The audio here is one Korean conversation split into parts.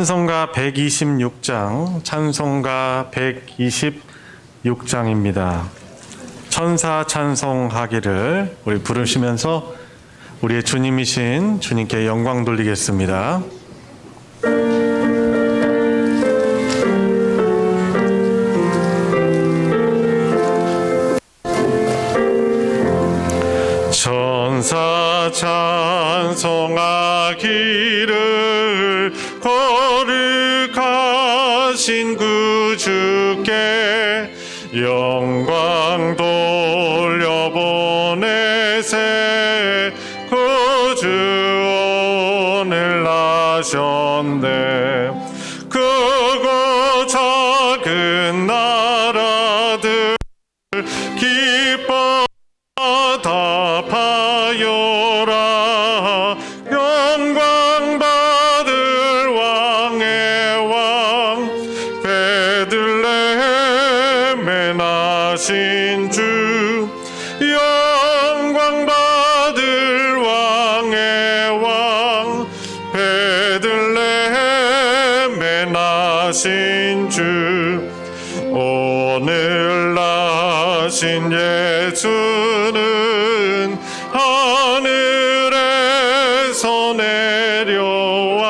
찬송가 126장, 찬송가 126장입니다. 천사 찬송하기를 우리 부르시면서 우리의 주님이신 주님께 영광 돌리겠습니다. 천사 찬송하기를 거룩하신 구주께 영광 돌려보내세. 구주 오늘 나셨네. 크고 작은 나라들 기뻐 답하여라. 영광 받을 왕의 왕 베들레헴에 나신 주. 영광 받을 왕의 왕 베들레헴에 나신 주. 오늘 나신 예수는 하늘에서 내려와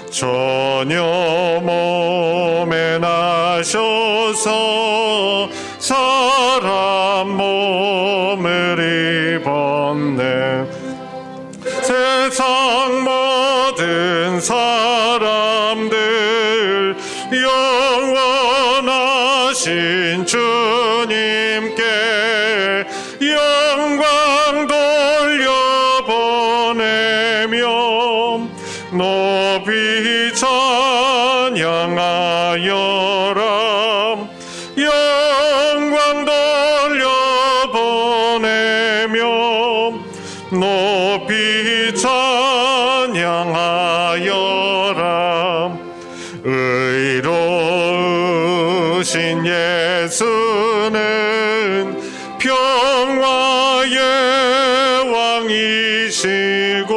전혀 몸에 나셔서 사람 몸을 입었네. 세상 모든 사람들 영원하신 주님께 영광 돌려보내며 높이 찬양하여라. 영광 돌려보내며 높이 찬양하여라. 의로우신 예수는 평화의 왕이시고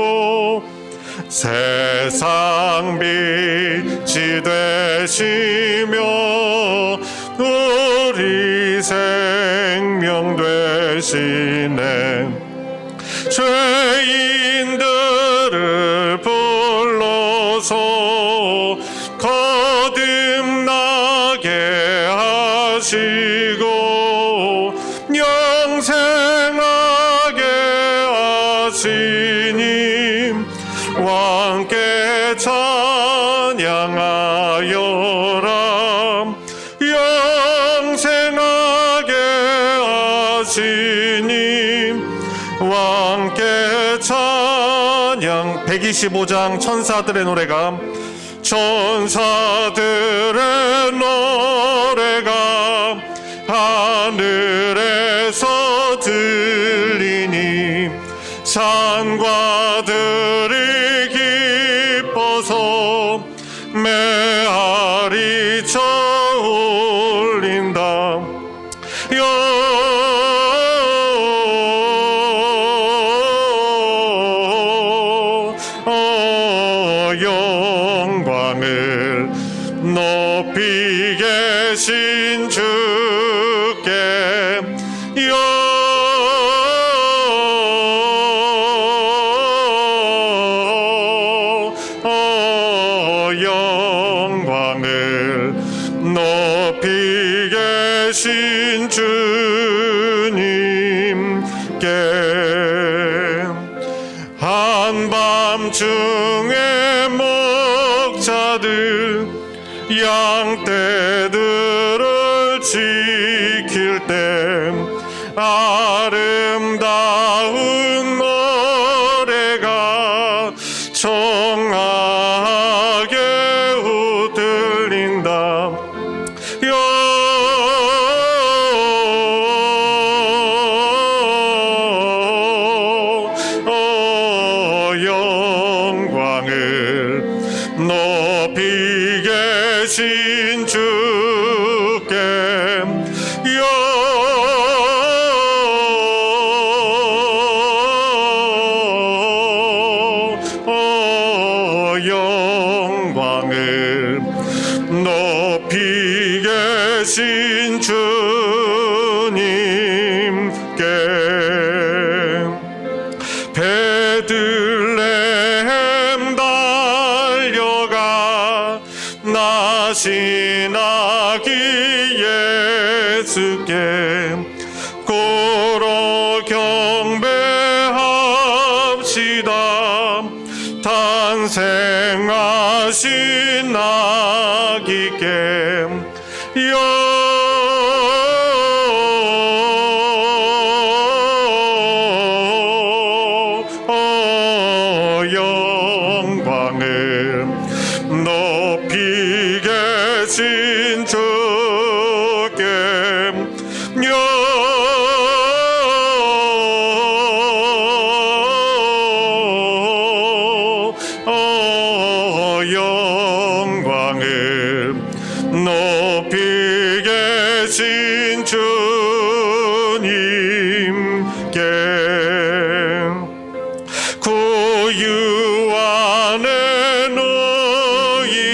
세상 빛이 되시며 우리 생명 되시네. 죄인들을 불러서 거듭나게 하시고 영생하게 하시니 왕께 찬양하여라. 영생하게 하시니 왕께 찬양. 125장 천사들의 노래가 천사들의 노래가 하늘에서 들리니 산과 들이 기뻐서 메아리 쳐 올린다. 영광을 높이 계신 주께 영광을 높이 계신 주님께 한밤중에 목자들 양떼들을 지킬 때 아름다운 노래가 청하게 들린다. 영광을 높이 계신 주께 영광을 높이 계신 주님께 베들레헴 달려가 나신 아기 예수께 고로 경배합시다. 탄생하신 아기께 영광을 높이 계신 주께 영광을 높이 계신 주님께 구유 안에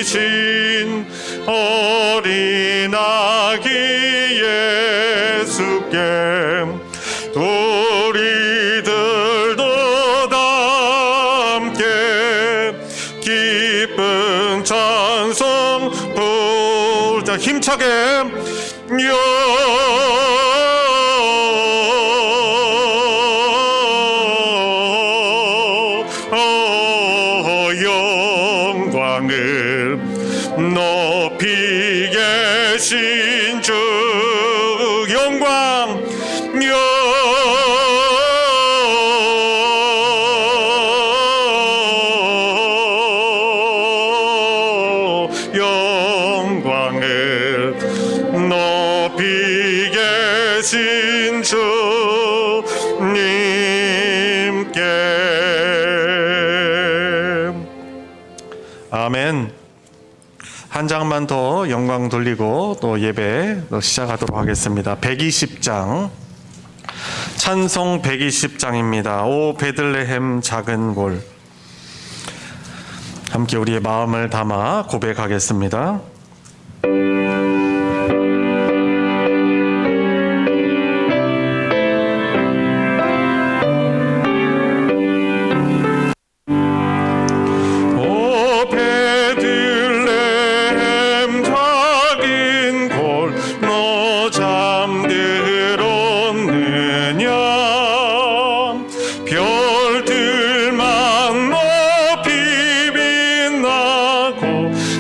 놓이신 어린 아기 예수께 우리들도 다 함께 기쁜 찬송 부르자. 힘차게 영광을 높이 계신 주 영광 영광을 높이 계신 주님께. 아멘. 한 장만 더 영광 돌리고 또 예배 시작하도록 하겠습니다. 120장 찬송 120장입니다. 오 베들레헴 작은 골. 함께 우리의 마음을 담아 고백하겠습니다.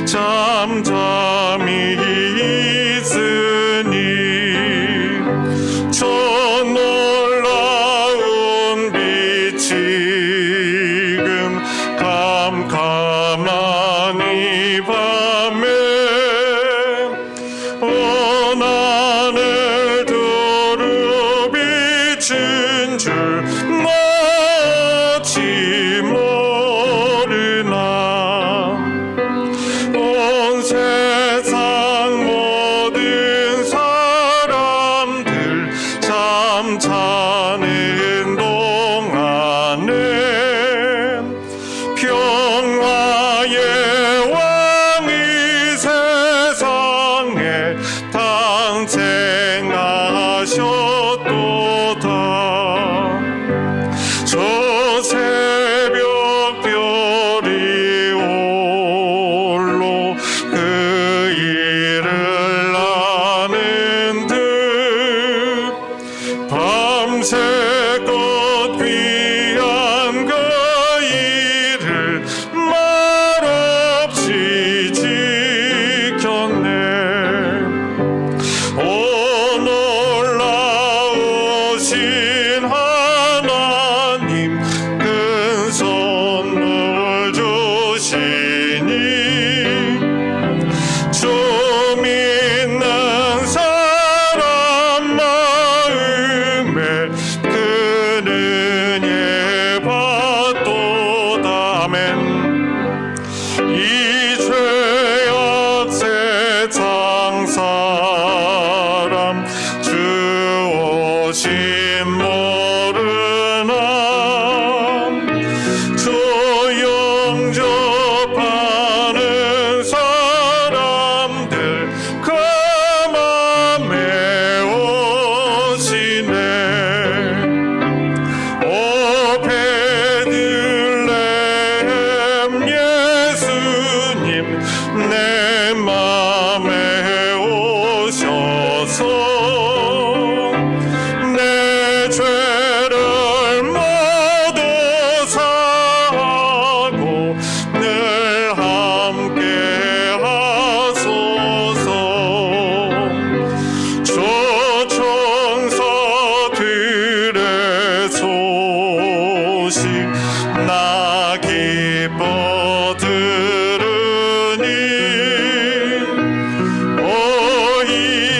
잠잠히 있으니 저 놀라운 빛이 지금 캄캄한 이 밤에 온 하늘 두루 비춘 줄 마치 모르나. 온 세상 모든 사람들 잠자는 동안에 평화의 왕이 내 맘에 오셔서 내 죄를 모두 사하고 늘 함께 하소서. 조총서들의 소식 나 기뻐 들으니 오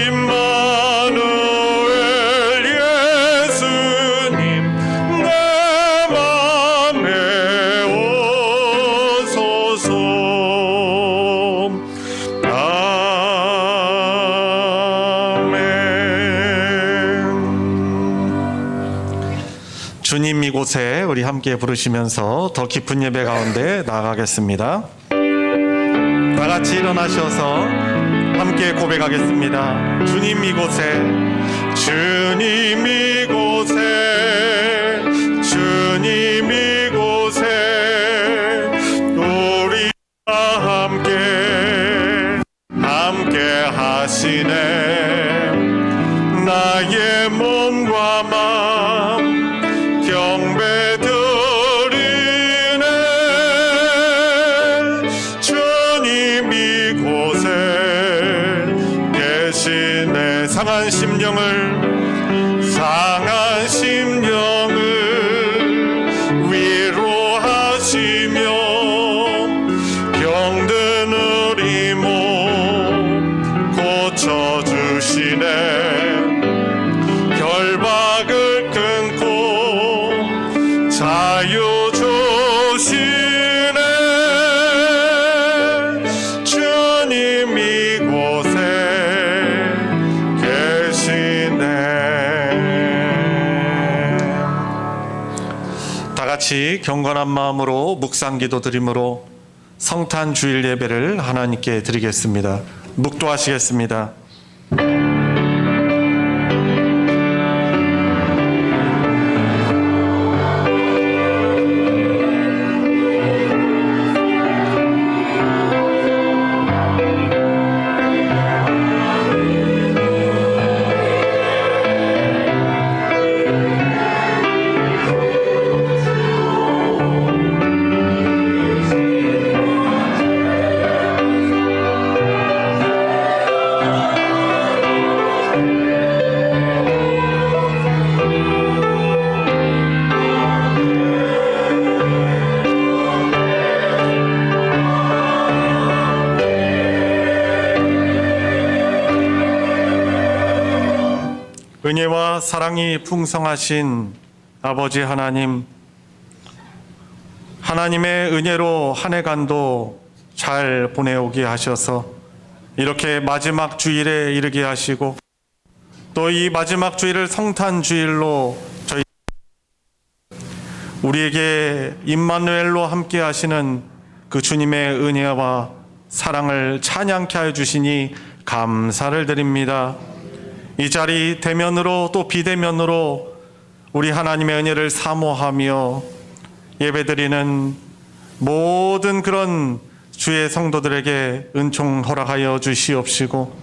임마누엘 예수님 내 맘에 오소서. 주님 이곳에 우리 함께 부르시면서 더 깊은 예배 가운데 나아가겠습니다. 다 같이 일어나셔서 함께 고백하겠습니다. 주님 이곳에, 주님 이곳에, 주님 이곳에 우리와 함께 하시네. 나의 몸과 마음 경배드리네. 주님 이곳에 계시네. 상한 심령을 위로하시며 병든 우리 몸 고쳐주시네. 결박을 끊고 자유 주시네. 주님 이곳에 계시네. 다 같이 경건한 마음으로 묵상기도 드림으로 성탄 주일 예배를 하나님께 드리겠습니다. 묵도하시겠습니다. 은혜와 사랑이 풍성하신 아버지 하나님, 하나님의 은혜로 한 해간도 잘 보내오게 하셔서 이렇게 마지막 주일에 이르게 하시고 또 이 마지막 주일을 성탄 주일로 우리에게 임마누엘로 함께 하시는 그 주님의 은혜와 사랑을 찬양케 하여 주시니 감사를 드립니다. 이 자리 대면으로 또 비대면으로 우리 하나님의 은혜를 사모하며 예배드리는 모든 그런 주의 성도들에게 은총 허락하여 주시옵시고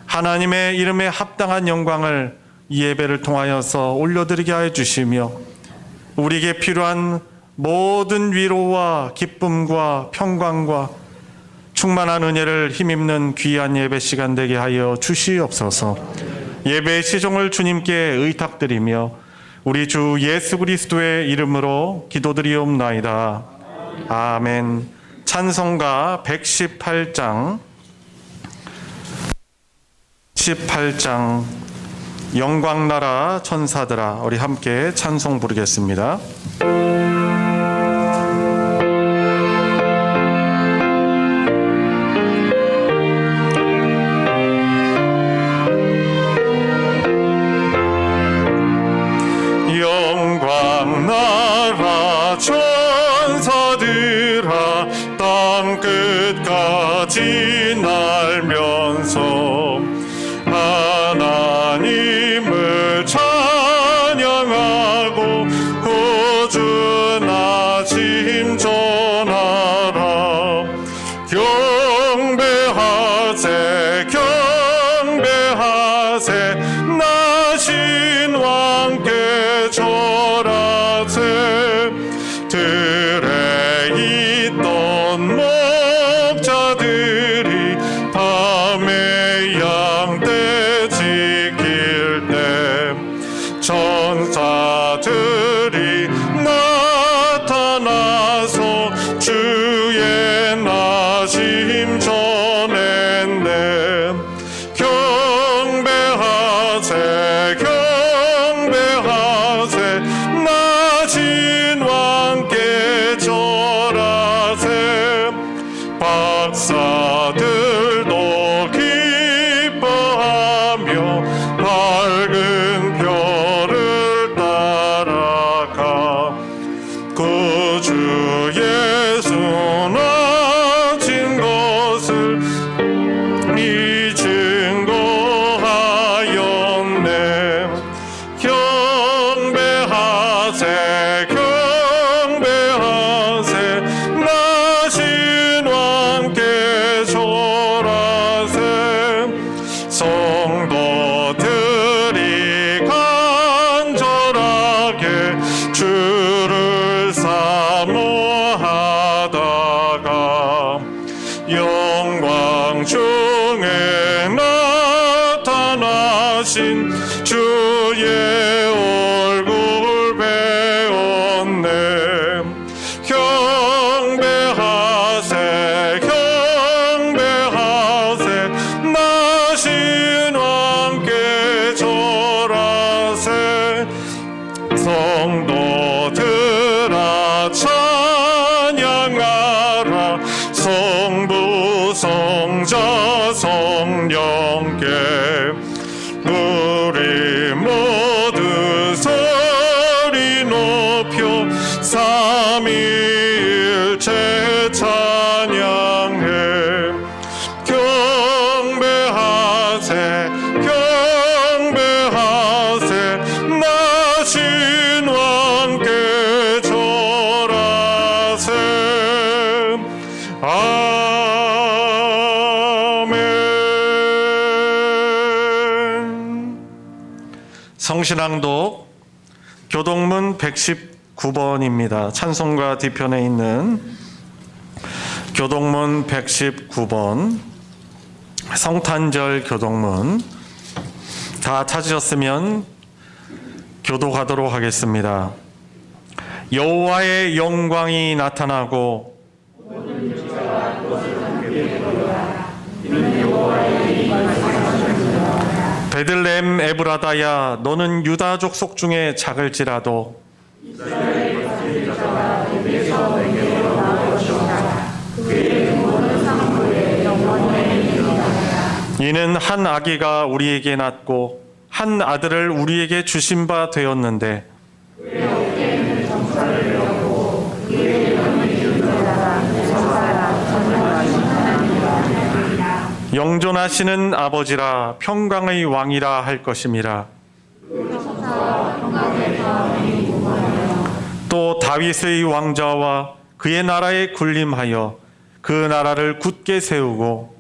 하나님의 이름에 합당한 영광을 이 예배를 통하여서 올려드리게 하여 주시며 우리에게 필요한 모든 위로와 기쁨과 평강과 충만한 은혜를 힘입는 귀한 예배 시간 되게 하여 주시옵소서. 예배의 시종을 주님께 의탁드리며 우리 주 예수 그리스도의 이름으로 기도드리옵나이다. 아멘. 찬송가 118장 영광나라 천사들아, 우리 함께 찬송 부르겠습니다. 영광나라 천사들아, 땅 끝까지 날면서 하나님을 찬양하고 구주나 힘 전하라. 경배하세 경배하세 나신 왕께 절하세 들에 있던 목자들이 밤에 양떼 지킬 때 천사들이 나타나서 주의 나심 전했네 경배하세 경배하세 나신 왕께 절하세 박사들도 기뻐하며 밝은 별을 따라가 구주 예수 나신 것을 이 증거하였네 경배하세 경배하세 나신 왕께 절하세 성도들이 간절하게 주를 사모하다가 영광 중에 나타나신 주의 얼굴 배웠네 경배하세 경배하세 나신 왕께 절하세 성도들아 찬양하라 성부 성자 성령께 우리 모두 소리 높여 삼위일체 찬양해 경배하세 경배하세 나신 왕께 절하세 아멘. 성신앙독 교동문 119번입니다. 찬송가 뒤편에 있는 교동문 119번 성탄절 교동문 다 찾으셨으면 교독하도록 하겠습니다. 여호와의 영광이 나타나고 베들레헴 에브라다야 너는 유다족 속 중에 작을지라도 이는 한 아기가 우리에게 낳고 한 아들을 우리에게 주신 바 되었는데 영존하시는 아버지라 평강의 왕이라 할 것임이라. 또 다윗의 왕자와 그의 나라에 군림하여 그 나라를 굳게 세우고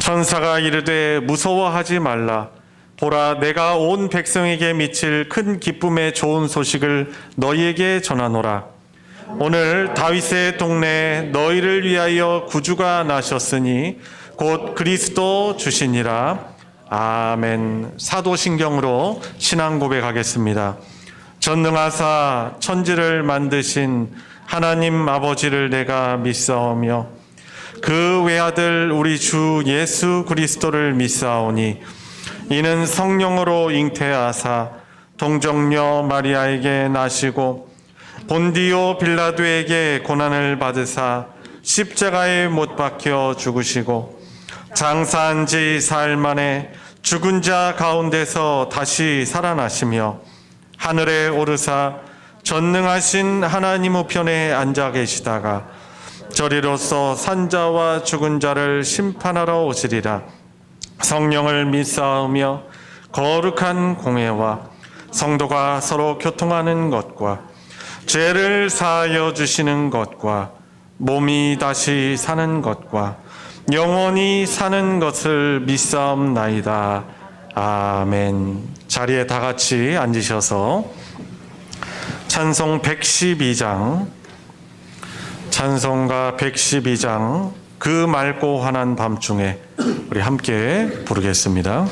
천사가 이르되 무서워하지 말라. 보라, 내가 온 백성에게 미칠 큰 기쁨의 좋은 소식을 너희에게 전하노라. 오늘 다윗의 동네에 너희를 위하여 구주가 나셨으니 곧 그리스도 주시니라. 아멘. 사도신경으로 신앙 고백하겠습니다. 전능하사 천지를 만드신 하나님 아버지를 내가 믿사오며 그 외아들 우리 주 예수 그리스도를 믿사오니 이는 성령으로 잉태하사 동정녀 마리아에게 나시고 본디오 빌라도에게 고난을 받으사 십자가에 못 박혀 죽으시고 장사한 지 사흘 만에 죽은 자 가운데서 다시 살아나시며 하늘에 오르사 전능하신 하나님 우편에 앉아 계시다가 저리로서 산자와 죽은 자를 심판하러 오시리라. 성령을 믿사오며 거룩한 공회와 성도가 서로 교통하는 것과 죄를 사하여 주시는 것과 몸이 다시 사는 것과 영원히 사는 것을 믿사옵나이다. 아멘. 자리에 다 같이 앉으셔서 찬송 112장, 찬송가 112장 그 맑고 환한 밤중에 우리 함께 부르겠습니다.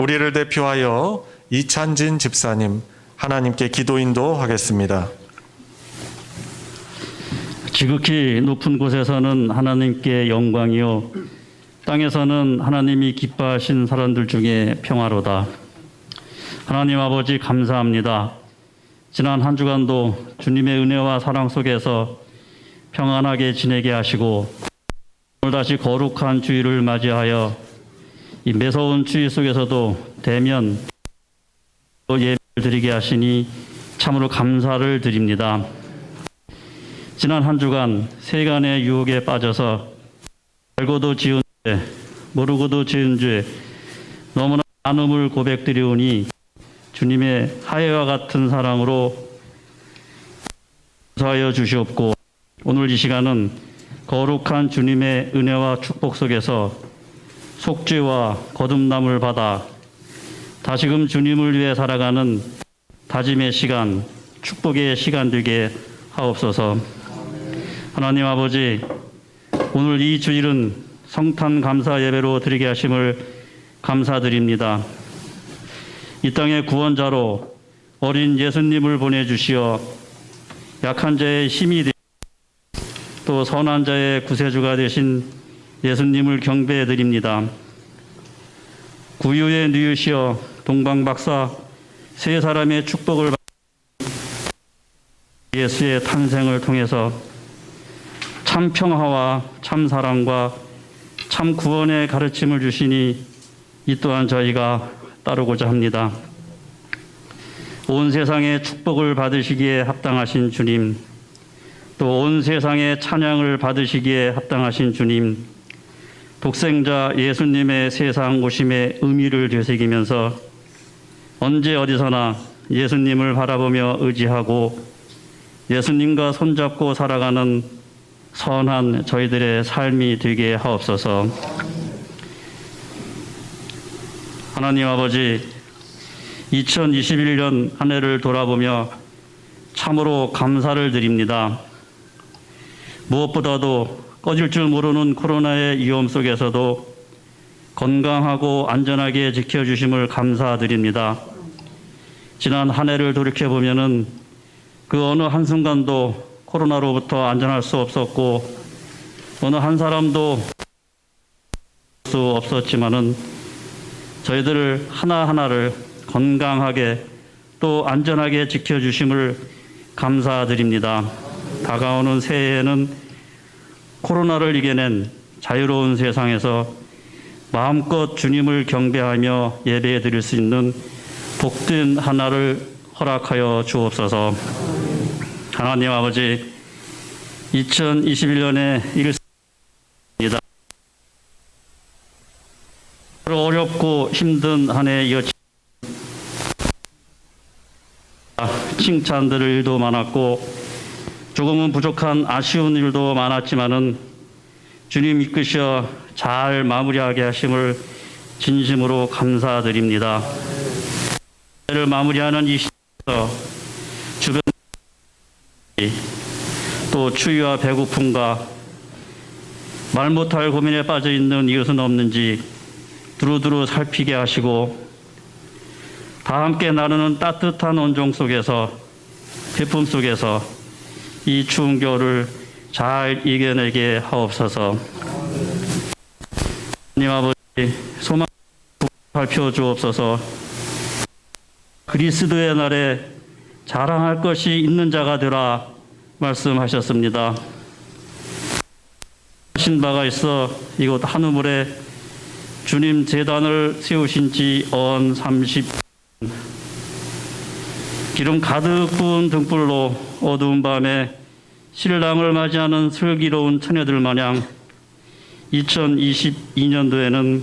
우리를 대표하여 이찬진 집사님 하나님께 기도 인도하겠습니다. 지극히 높은 곳에서는 하나님께 영광이요 땅에서는 하나님이 기뻐하신 사람들 중에 평화로다. 하나님 아버지 감사합니다. 지난 한 주간도 주님의 은혜와 사랑 속에서 평안하게 지내게 하시고 다시 거룩한 주일을 맞이하여 이 매서운 추위 속에서도 대면 예배를 드리게 하시니 참으로 감사를 드립니다. 지난 한 주간 세간의 유혹에 빠져서 알고도 지은 죄, 모르고도 지은 죄 너무나 많음을 고백드리오니 주님의 하혜와 같은 사랑으로 용서하여 주시옵고, 오늘 이 시간은 거룩한 주님의 은혜와 축복 속에서 속죄와 거듭남을 받아 다시금 주님을 위해 살아가는 다짐의 시간, 축복의 시간 되게 하옵소서. 하나님 아버지, 오늘 이 주일은 성탄 감사 예배로 드리게 하심을 감사드립니다. 이 땅의 구원자로 어린 예수님을 보내주시어 약한 자의 힘이 되어 또 선한 자의 구세주가 되신 예수님을 경배해 드립니다. 구유에 뉘으시어 동방박사 세 사람의 축복을 받은 예수의 탄생을 통해서 참 평화와 참 사랑과 참 구원의 가르침을 주시니 이 또한 저희가 따르고자 합니다. 온 세상의 축복을 받으시기에 합당하신 주님, 또 온 세상의 찬양을 받으시기에 합당하신 주님, 독생자 예수님의 세상 오심의 의미를 되새기면서 언제 어디서나 예수님을 바라보며 의지하고 예수님과 손잡고 살아가는 선한 저희들의 삶이 되게 하옵소서. 하나님 아버지, 2021년 한 해를 돌아보며 참으로 감사를 드립니다. 무엇보다도 꺼질 줄 모르는 코로나의 위험 속에서도 건강하고 안전하게 지켜주심을 감사드립니다. 지난 한 해를 돌이켜보면은 그 어느 한순간도 코로나로부터 안전할 수 없었고 어느 한 사람도 수 없었지만은 저희들을 하나하나를 건강하게 또 안전하게 지켜주심을 감사드립니다. 다가오는 새해에는 코로나를 이겨낸 자유로운 세상에서 마음껏 주님을 경배하며 예배해 드릴 수 있는 복된 하나를 허락하여 주옵소서. 하나님 아버지, 2021년에 일입니다. 어렵고 힘든 한 해 이어 칭찬들을 일도 많았고 조금은 부족한 아쉬운 일도 많았지만은 주님 이끄셔 잘 마무리하게 하심을 진심으로 감사드립니다. 를 마무리하는 이 시점에서 주변 또 추위와 배고픔과 말 못할 고민에 빠져 있는 이웃은 없는지 두루두루 살피게 하시고 다 함께 나누는 따뜻한 온정 속에서 배품 속에서 이 추운 겨울을 잘 이겨내게 하옵소서. 하나님 아버지, 소망 발표 주옵소서. 그리스도의 날에 자랑할 것이 있는 자가 되라 말씀하셨습니다. 하신 바가 있어 이곳 한우물에 주님 제단을 세우신 지 언 30년, 기름 가득 부은 등불로 어두운 밤에 신랑을 맞이하는 슬기로운 처녀들 마냥 2022년도에는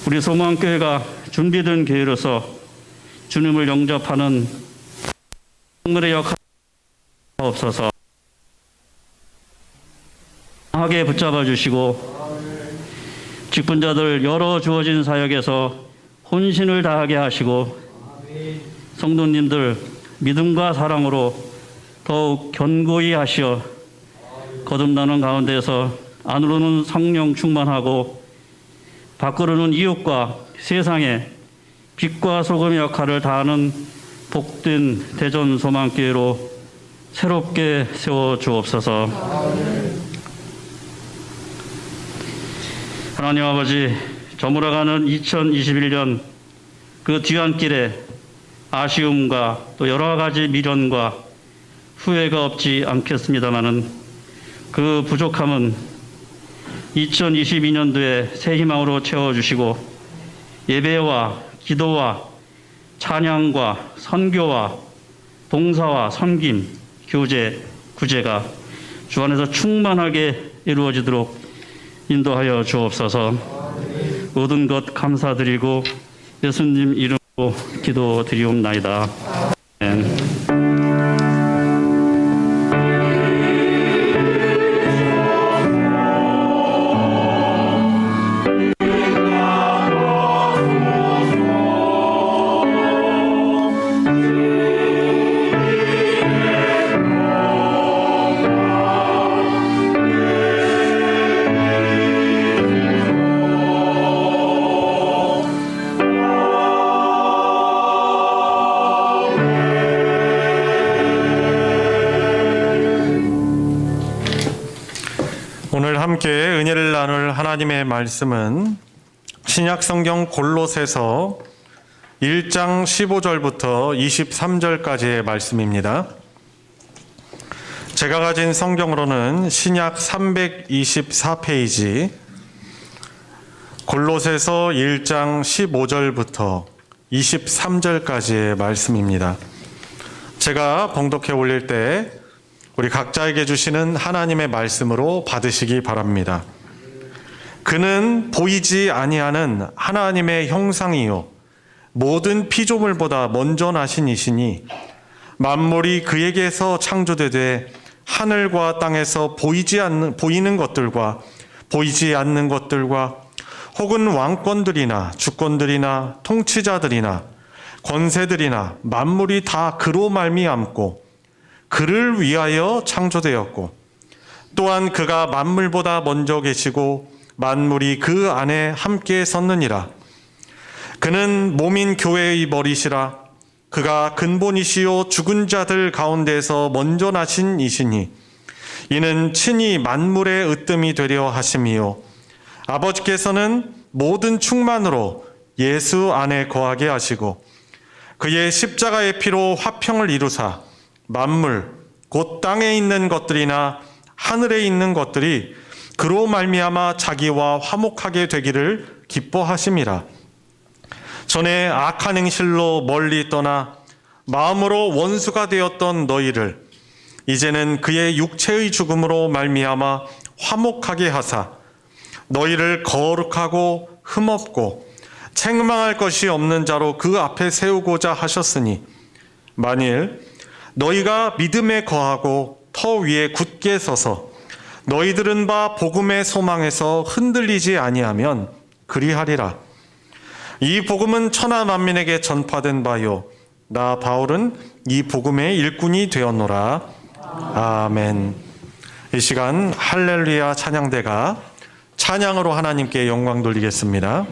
우리 소망교회가 준비된 교회로서 주님을 영접하는 성물의 역할을 없어서 강하게 붙잡아 주시고 직분자들 여러 주어진 사역에서 혼신을 다하게 하시고 성도님들 믿음과 사랑으로 더욱 견고히 하시어 거듭나는 가운데서 안으로는 성령 충만하고 밖으로는 이웃과 세상에 빛과 소금의 역할을 다하는 복된 대전 소망교회로 새롭게 세워 주옵소서. 하나님 아버지, 저물어가는 2021년 그 뒤안길에 아쉬움과 또 여러 가지 미련과 후회가 없지 않겠습니다마는 그 부족함은 2022년도에 새 희망으로 채워주시고 예배와 기도와 찬양과 선교와 봉사와 섬김, 교제, 구제가 주 안에서 충만하게 이루어지도록 인도하여 주옵소서. 모든 것 감사드리고 예수님 이름으로 기도드리옵나이다. 아멘. 오늘 함께 은혜를 나눌 하나님의 말씀은 신약성경 골로새서 1장 15절부터 23절까지의 말씀입니다. 제가 가진 성경으로는 신약 324페이지 골로새서 1장 15절부터 23절까지의 말씀입니다. 제가 봉독해 올릴 때 우리 각자에게 주시는 하나님의 말씀으로 받으시기 바랍니다. 그는 보이지 아니하는 하나님의 형상이요 모든 피조물보다 먼저 나신 이시니 만물이 그에게서 창조되되 하늘과 땅에서 보이는 것들과 보이지 않는 것들과 혹은 왕권들이나 주권들이나 통치자들이나 권세들이나 만물이 다 그로 말미암고 그를 위하여 창조되었고 또한 그가 만물보다 먼저 계시고 만물이 그 안에 함께 섰느니라. 그는 몸인 교회의 머리시라. 그가 근본이시요 죽은 자들 가운데서 먼저 나신 이시니 이는 친히 만물의 으뜸이 되려 하심이요 아버지께서는 모든 충만으로 예수 안에 거하게 하시고 그의 십자가의 피로 화평을 이루사 만물 곧 땅에 있는 것들이나 하늘에 있는 것들이 그로 말미암아 자기와 화목하게 되기를 기뻐하심이라. 전에 악한 행실로 멀리 떠나 마음으로 원수가 되었던 너희를 이제는 그의 육체의 죽음으로 말미암아 화목하게 하사 너희를 거룩하고 흠없고 책망할 것이 없는 자로 그 앞에 세우고자 하셨으니 만일 너희가 믿음에 거하고 터 위에 굳게 서서 너희 들은 바 복음의 소망에서 흔들리지 아니하면 그리하리라. 이 복음은 천하 만민에게 전파된 바요 나 바울은 이 복음의 일꾼이 되었노라. 아멘. 이 시간 할렐루야 찬양대가 찬양으로 하나님께 영광 돌리겠습니다.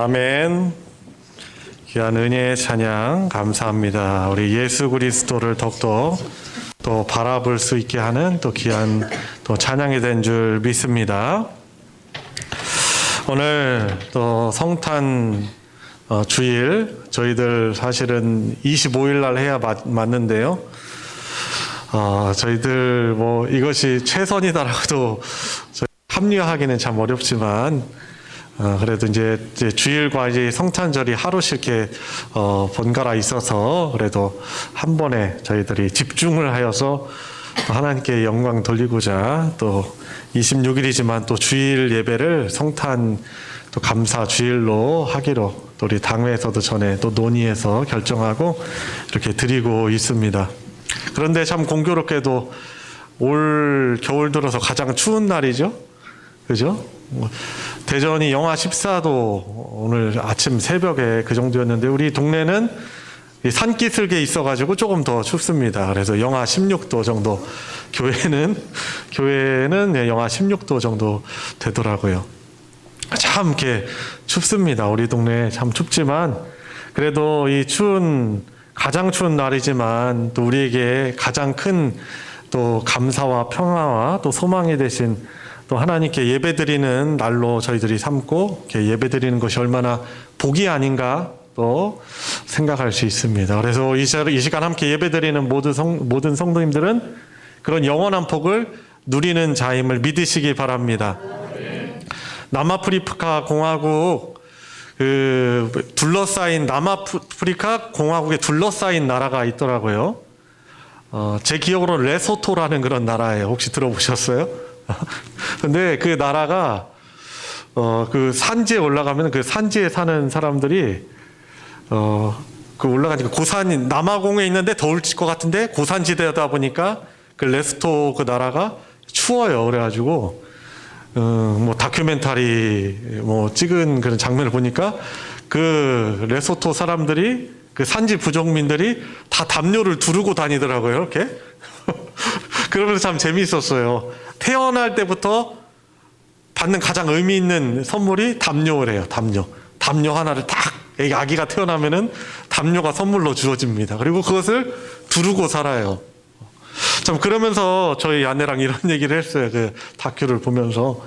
아멘. 귀한 은혜의 찬양 감사합니다. 우리 예수 그리스도를 더욱더 또 바라볼 수 있게 하는 또 귀한 또 찬양이 된 줄 믿습니다. 오늘 또 성탄 주일 저희들 사실은 25일 날 해야 맞는데요. 저희들 뭐 이것이 최선이다라고도 합리화하기는 참 어렵지만 그래도 이제 주일과 이제 성탄절이 하루씩 이렇게 번갈아 있어서 그래도 한 번에 저희들이 집중을 하여서 하나님께 영광 돌리고자 또 26일이지만 또 주일 예배를 성탄 또 감사 주일로 하기로 또 우리 당회에서도 전에 또 논의해서 결정하고 이렇게 드리고 있습니다. 그런데 참 공교롭게도 올 겨울 들어서 가장 추운 날이죠. 그죠? 대전이 영하 14도 오늘 아침 새벽에 그 정도였는데 우리 동네는 산기슭에 있어가지고 조금 더 춥습니다. 그래서 영하 16도 정도 교회는 영하 16도 정도 되더라고요. 참 이렇게 춥습니다. 우리 동네 참 춥지만 그래도 이 가장 추운 날이지만 또 우리에게 가장 큰 또 감사와 평화와 또 소망이 되신 또 하나님께 예배드리는 날로 저희들이 삼고 이렇게 예배드리는 것이 얼마나 복이 아닌가 또 생각할 수 있습니다. 그래서 이 시간 함께 예배드리는 모든 성도님들은 그런 영원한 복을 누리는 자임을 믿으시기 바랍니다. 남아프리카 공화국 남아프리카 공화국에 둘러싸인 나라가 있더라고요. 제 기억으로 레소토라는 그런 나라예요. 혹시 들어보셨어요? 근데 그 나라가 그 산지에 올라가면 그 산지에 사는 사람들이 그 올라가니까 고산 남아공에 있는데 더울 것 같은데 고산지대다 보니까 그 레소토 그 나라가 추워요. 그래가지고 뭐 다큐멘터리 뭐 찍은 그런 장면을 보니까 그 레소토 사람들이 그 산지 부족민들이 다 담요를 두르고 다니더라고요. 이렇게. 그러면서 참 재미있었어요. 태어날 때부터 받는 가장 의미 있는 선물이 담요래요. 담요 하나를 딱 아기가 태어나면은 담요가 선물로 주어집니다. 그리고 그것을 두르고 살아요. 참 그러면서 저희 아내랑 이런 얘기를 했어요. 그 다큐를 보면서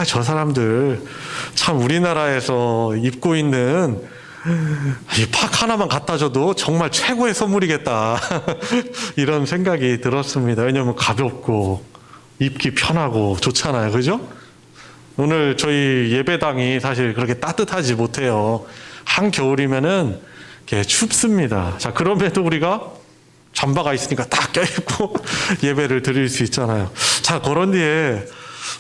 저 사람들 참 우리나라에서 입고 있는 이 팍 하나만 갖다 줘도 정말 최고의 선물이겠다. 이런 생각이 들었습니다. 왜냐하면 가볍고 입기 편하고 좋잖아요. 그죠? 오늘 저희 예배당이 사실 그렇게 따뜻하지 못해요. 한겨울이면은 춥습니다. 자, 그럼에도 우리가 잠바가 있으니까 딱 껴입고 예배를 드릴 수 있잖아요. 자, 그런 뒤에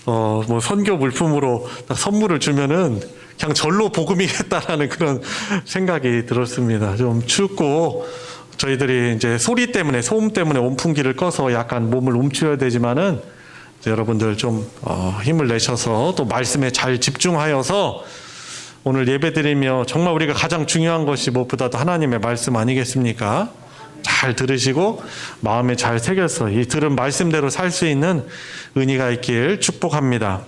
뭐 선교 물품으로 딱 선물을 주면은 그냥 절로 복음이겠다라는 그런 생각이 들었습니다. 좀 춥고 저희들이 이제 소리 때문에 소음 때문에 온풍기를 꺼서 약간 몸을 움츠려야 되지만은 여러분들 좀 힘을 내셔서 또 말씀에 잘 집중하여서 오늘 예배드리며 정말 우리가 가장 중요한 것이 무엇보다도 하나님의 말씀 아니겠습니까? 잘 들으시고 마음에 잘 새겨서 이 들은 말씀대로 살 수 있는 은혜가 있길 축복합니다.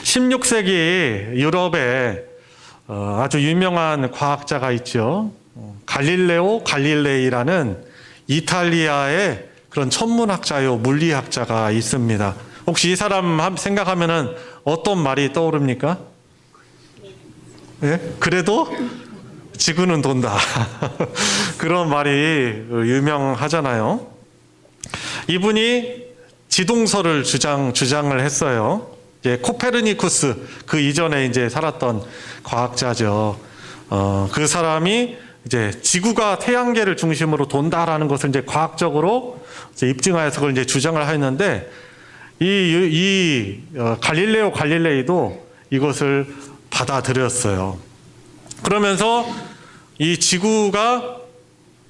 16세기 유럽에 아주 유명한 과학자가 있죠. 갈릴레오 갈릴레이라는 이탈리아의 그런 천문학자요 물리학자가 있습니다. 혹시 이 사람 생각하면은 어떤 말이 떠오릅니까? 예? 그래도 지구는 돈다. 그런 말이 유명하잖아요. 이분이 지동설을 주장을 했어요. 코페르니쿠스 그 이전에 이제 살았던 과학자죠. 그 사람이 이제 지구가 태양계를 중심으로 돈다라는 것을 이제 과학적으로 이제 입증하여서 그걸 이제 주장을 하였는데 갈릴레오 갈릴레이도 이것을 받아들였어요. 그러면서 이 지구가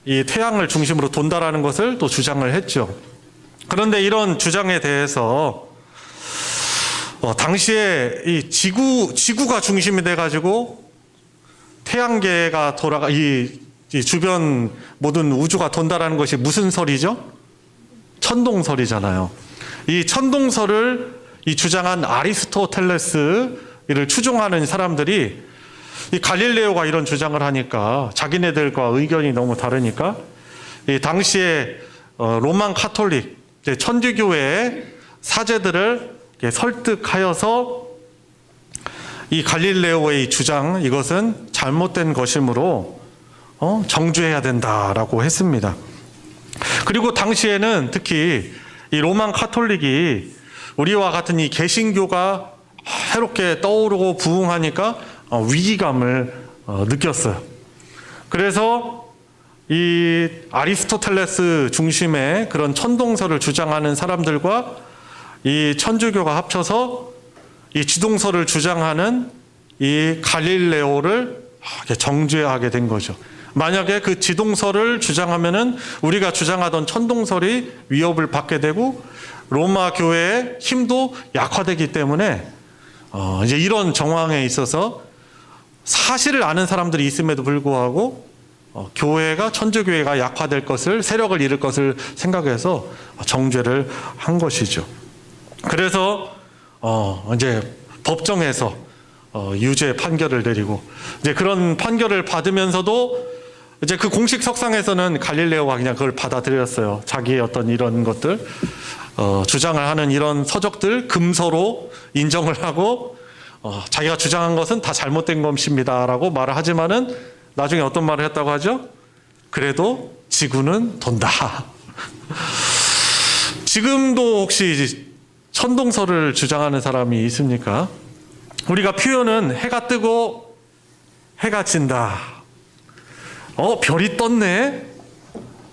이 태양을 중심으로 돈다라는 것을 또 주장을 했죠. 그런데 이런 주장에 대해서 당시에 이 지구가 중심이 돼가지고 태양계가 이 주변 모든 우주가 돈다라는 것이 무슨 설이죠? 천동설이잖아요. 이 천동설을 주장한 아리스토텔레스를 추종하는 사람들이 이 갈릴레오가 이런 주장을 하니까 자기네들과 의견이 너무 다르니까 이 당시에 로만 카톨릭 천주교회의 사제들을 설득하여서 이 갈릴레오의 주장, 이것은 잘못된 것이므로 정죄해야 된다라고 했습니다. 그리고 당시에는 특히 이 로만 카톨릭이 우리와 같은 이 개신교가 새롭게 떠오르고 부흥하니까 위기감을 느꼈어요. 그래서 이 아리스토텔레스 중심의 그런 천동설을 주장하는 사람들과 이 천주교가 합쳐서 이 지동설을 주장하는 이 갈릴레오를 정죄하게 된 거죠. 만약에 그 지동설을 주장하면은 우리가 주장하던 천동설이 위협을 받게 되고 로마 교회의 힘도 약화되기 때문에 이제 이런 정황에 있어서 사실을 아는 사람들이 있음에도 불구하고 교회가 천주교회가 약화될 것을, 세력을 잃을 것을 생각해서 정죄를 한 것이죠. 그래서 이제 법정에서 유죄 판결을 내리고 이제 그런 판결을 받으면서도 이제 그 공식 석상에서는 갈릴레오가 그냥 그걸 받아들였어요. 자기의 어떤 이런 것들 주장을 하는 이런 서적들 금서로 인정을 하고 자기가 주장한 것은 다 잘못된 것입니다라고 말을 하지만은 나중에 어떤 말을 했다고 하죠? 그래도 지구는 돈다. 지금도 혹시 천동설을 주장하는 사람이 있습니까? 우리가 표현은 해가 뜨고 해가 진다. 별이 떴네?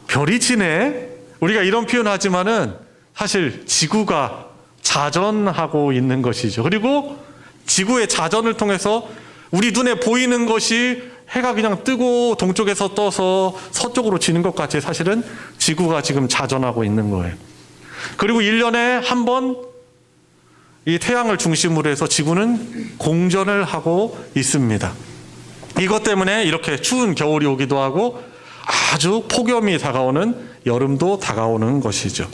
별이 지네? 우리가 이런 표현하지만은 사실 지구가 자전하고 있는 것이죠. 그리고 지구의 자전을 통해서 우리 눈에 보이는 것이 해가 그냥 뜨고 동쪽에서 떠서 서쪽으로 지는 것 같이 사실은 지구가 지금 자전하고 있는 거예요. 그리고 1년에 한 번 이 태양을 중심으로 해서 지구는 공전을 하고 있습니다. 이것 때문에 이렇게 추운 겨울이 오기도 하고 아주 폭염이 다가오는 여름도 다가오는 것이죠.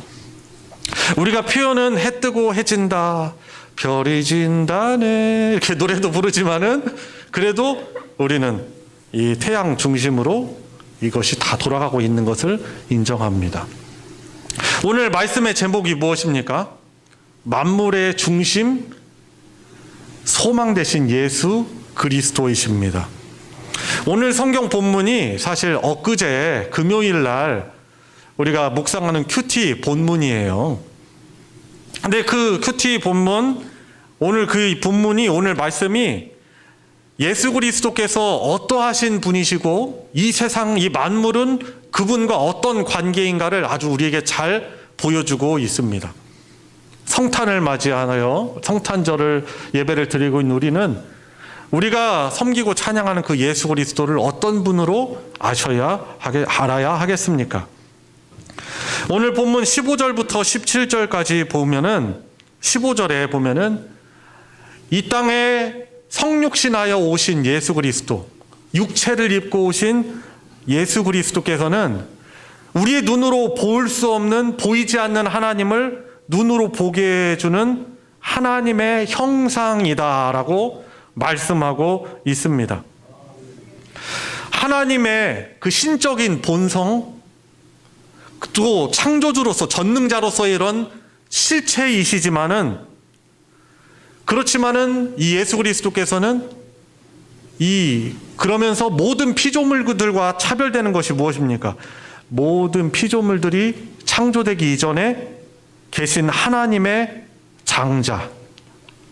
우리가 표현은 해 뜨고 해 진다, 별이 진다네 이렇게 노래도 부르지만은 그래도 우리는 이 태양 중심으로 이것이 다 돌아가고 있는 것을 인정합니다. 오늘 말씀의 제목이 무엇입니까? 만물의 중심, 소망 되신 예수 그리스도이십니다. 오늘 성경 본문이 사실 엊그제 금요일 날 우리가 묵상하는 큐티 본문이에요. 근데 그 큐티 본문, 오늘 그 본문이, 오늘 말씀이 예수 그리스도께서 어떠하신 분이시고 이 세상, 이 만물은 그분과 어떤 관계인가를 아주 우리에게 잘 보여주고 있습니다. 성탄을 맞이하여 성탄절을 예배를 드리고 있는 우리는 우리가 섬기고 찬양하는 그 예수 그리스도를 어떤 분으로 알아야 하겠습니까? 오늘 본문 15절부터 17절까지 보면은 15절에 보면은 이 땅에 성육신하여 오신 예수 그리스도, 육체를 입고 오신 예수 그리스도께서는 우리의 눈으로 볼 수 없는, 보이지 않는 하나님을 눈으로 보게 해주는 하나님의 형상이다라고 말씀하고 있습니다. 하나님의 그 신적인 본성, 또 창조주로서, 전능자로서의 이런 실체이시지만은, 그렇지만은 이 예수 그리스도께서는 그러면서 모든 피조물들과 차별되는 것이 무엇입니까? 모든 피조물들이 창조되기 이전에 계신 하나님의 장자,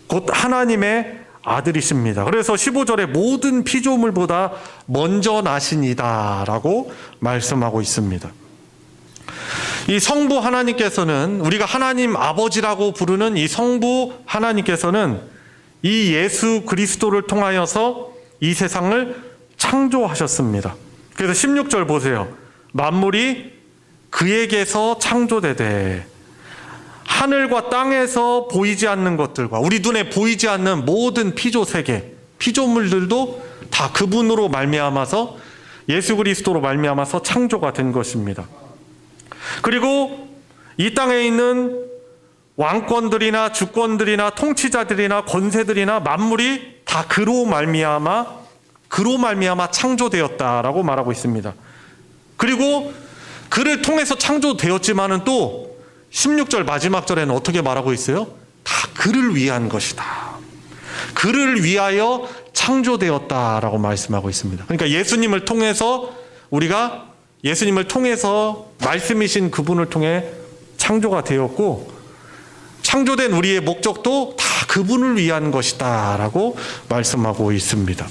곧 하나님의 아들이십니다. 그래서 15절에 모든 피조물보다 먼저 나시니다라고 말씀하고 있습니다. 이 성부 하나님께서는, 우리가 하나님 아버지라고 부르는 이 성부 하나님께서는 이 예수 그리스도를 통하여서 이 세상을 창조하셨습니다. 그래서 16절 보세요. 만물이 그에게서 창조되되 하늘과 땅에서 보이지 않는 것들과 우리 눈에 보이지 않는 모든 피조세계, 피조물들도 다 그분으로 말미암아서, 예수 그리스도로 말미암아서 창조가 된 것입니다. 그리고 이 땅에 있는 왕권들이나 주권들이나 통치자들이나 권세들이나 만물이 다 그로 말미암아 그로 말미암아 창조되었다라고 말하고 있습니다. 그리고 그를 통해서 창조되었지만은 또 16절 마지막 절에는 어떻게 말하고 있어요? 다 그를 위한 것이다. 그를 위하여 창조되었다라고 말씀하고 있습니다. 그러니까 예수님을 통해서 우리가 예수님을 통해서 말씀이신 그분을 통해 창조가 되었고 창조된 우리의 목적도 다 그분을 위한 것이다 라고 말씀하고 있습니다.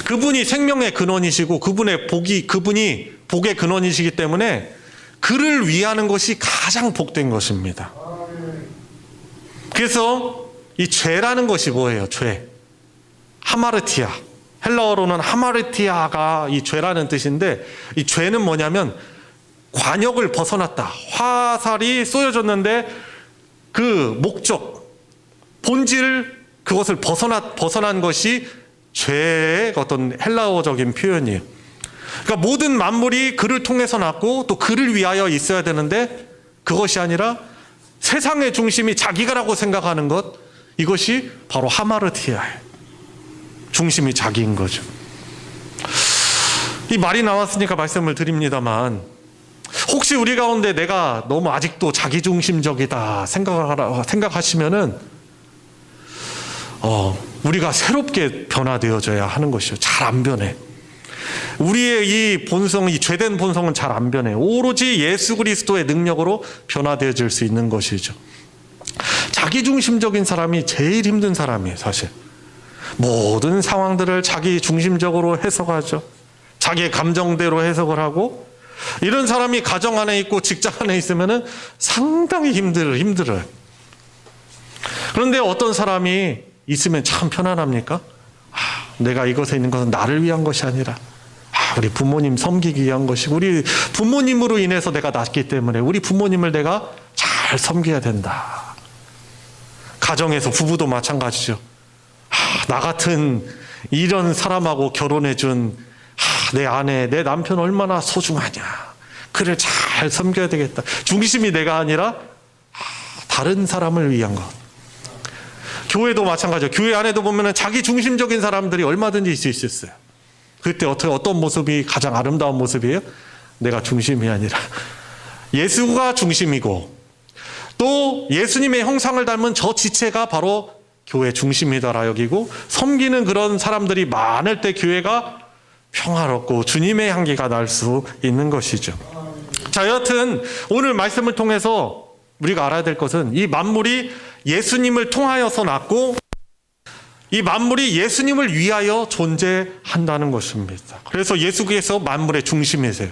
그분이 생명의 근원이시고 그분이 복의 근원이시기 때문에 그를 위하는 것이 가장 복된 것입니다. 그래서 이 죄라는 것이 뭐예요? 죄. 하마르티아. 헬라어로는 하마르티아가 이 죄라는 뜻인데 이 죄는 뭐냐면 관역을 벗어났다. 화살이 쏘여졌는데 그 목적, 본질 그것을 벗어난 것이 죄의 어떤 헬라어적인 표현이에요. 그러니까 모든 만물이 그를 통해서 났고 또 그를 위하여 있어야 되는데 그것이 아니라 세상의 중심이 자기가라고 생각하는 것, 이것이 바로 하마르티아예요. 중심이 자기인 거죠. 이 말이 나왔으니까 말씀을 드립니다만 혹시 우리 가운데 내가 너무 아직도 자기중심적이다 생각하시면은 우리가 새롭게 변화되어져야 하는 것이죠. 잘 안 변해. 우리의 이 본성, 이 죄된 본성은 잘 안 변해. 오로지 예수 그리스도의 능력으로 변화되어질 수 있는 것이죠. 자기중심적인 사람이 제일 힘든 사람이에요, 사실. 모든 상황들을 자기중심적으로 해석하죠. 자기의 감정대로 해석을 하고 이런 사람이 가정 안에 있고 직장 안에 있으면은 상당히 힘들어요. 그런데 어떤 사람이 있으면 참 편안합니까? 내가 이것에 있는 것은 나를 위한 것이 아니라 우리 부모님 섬기기 위한 것이고 우리 부모님으로 인해서 내가 낳았기 때문에 우리 부모님을 내가 잘 섬겨야 된다. 가정에서 부부도 마찬가지죠. 나 같은 이런 사람하고 결혼해준 내 아내, 내 남편 얼마나 소중하냐. 그를 잘 섬겨야 되겠다. 중심이 내가 아니라 다른 사람을 위한 것. 교회도 마찬가지죠. 교회 안에도 보면은 자기 중심적인 사람들이 얼마든지 있을 수 있어요. 그때 어떤 모습이 가장 아름다운 모습이에요? 내가 중심이 아니라 예수가 중심이고 또 예수님의 형상을 닮은 저 지체가 바로 교회 중심이다라 여기고 섬기는 그런 사람들이 많을 때 교회가 평화롭고 주님의 향기가 날 수 있는 것이죠. 자, 여하튼 오늘 말씀을 통해서 우리가 알아야 될 것은 이 만물이 예수님을 통하여서 났고 이 만물이 예수님을 위하여 존재한다는 것입니다. 그래서 예수께서 만물의 중심이세요.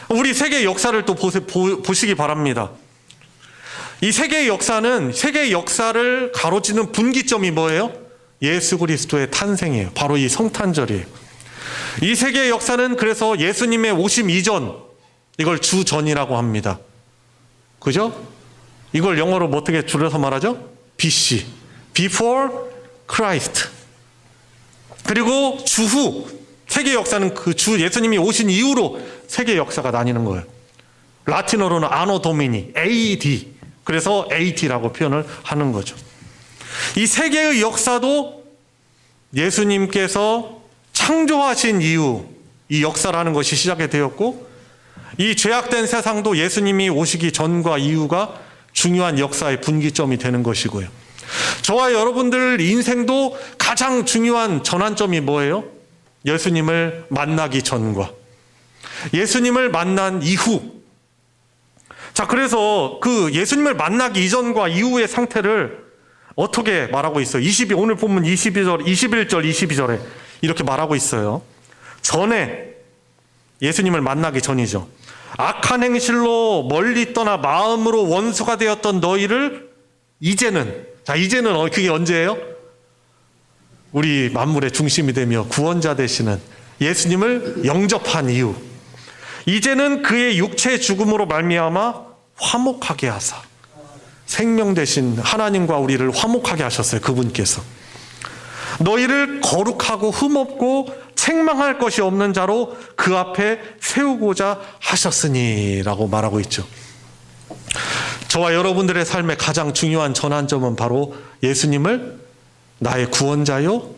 우리 세계 역사를 또 보시기 바랍니다. 이 세계의 역사를 가로지는 분기점이 뭐예요? 예수 그리스도의 탄생이에요. 바로 이 성탄절이에요. 이 세계의 역사는 그래서 예수님의 오심 이전, 이걸 주전이라고 합니다. 그죠? 이걸 영어로 어떻게 줄여서 말하죠? BC, Before Christ. 그리고 주후, 세계 역사는 그 예수님이 오신 이후로 세계 역사가 나뉘는 거예요. 라틴어로는 아노 도미니, AD. 그래서 AD라고 표현을 하는 거죠. 이 세계의 역사도 예수님께서 창조하신 이후 이 역사라는 것이 시작이 되었고 이 죄악된 세상도 예수님이 오시기 전과 이후가 중요한 역사의 분기점이 되는 것이고요. 저와 여러분들 인생도 가장 중요한 전환점이 뭐예요? 예수님을 만나기 전과 예수님을 만난 이후. 자, 그래서 그 예수님을 만나기 이전과 이후의 상태를 어떻게 말하고 있어요? 오늘 본문 21절, 22절에 이렇게 말하고 있어요. 전에 예수님을 만나기 전이죠. 악한 행실로 멀리 떠나 마음으로 원수가 되었던 너희를 이제는 그게 언제예요? 우리 만물의 중심이 되며 구원자 되시는 예수님을 영접한 이후 이제는 그의 육체의 죽음으로 말미암아 화목하게 하사 생명 되신 하나님과 우리를 화목하게 하셨어요. 그분께서 너희를 거룩하고 흠없고 책망할 것이 없는 자로 그 앞에 세우고자 하셨으니 라고 말하고 있죠. 저와 여러분들의 삶의 가장 중요한 전환점은 바로 예수님을 나의 구원자요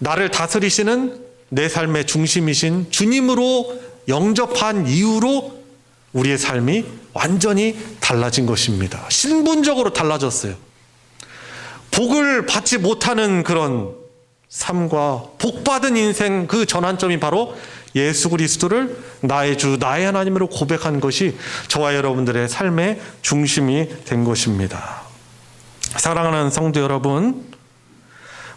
나를 다스리시는 내 삶의 중심이신 주님으로 영접한 이후로 우리의 삶이 완전히 달라진 것입니다. 신분적으로 달라졌어요. 복을 받지 못하는 그런 삶과 복받은 인생, 그 전환점이 바로 예수 그리스도를 나의 주, 나의 하나님으로 고백한 것이 저와 여러분들의 삶의 중심이 된 것입니다. 사랑하는 성도 여러분,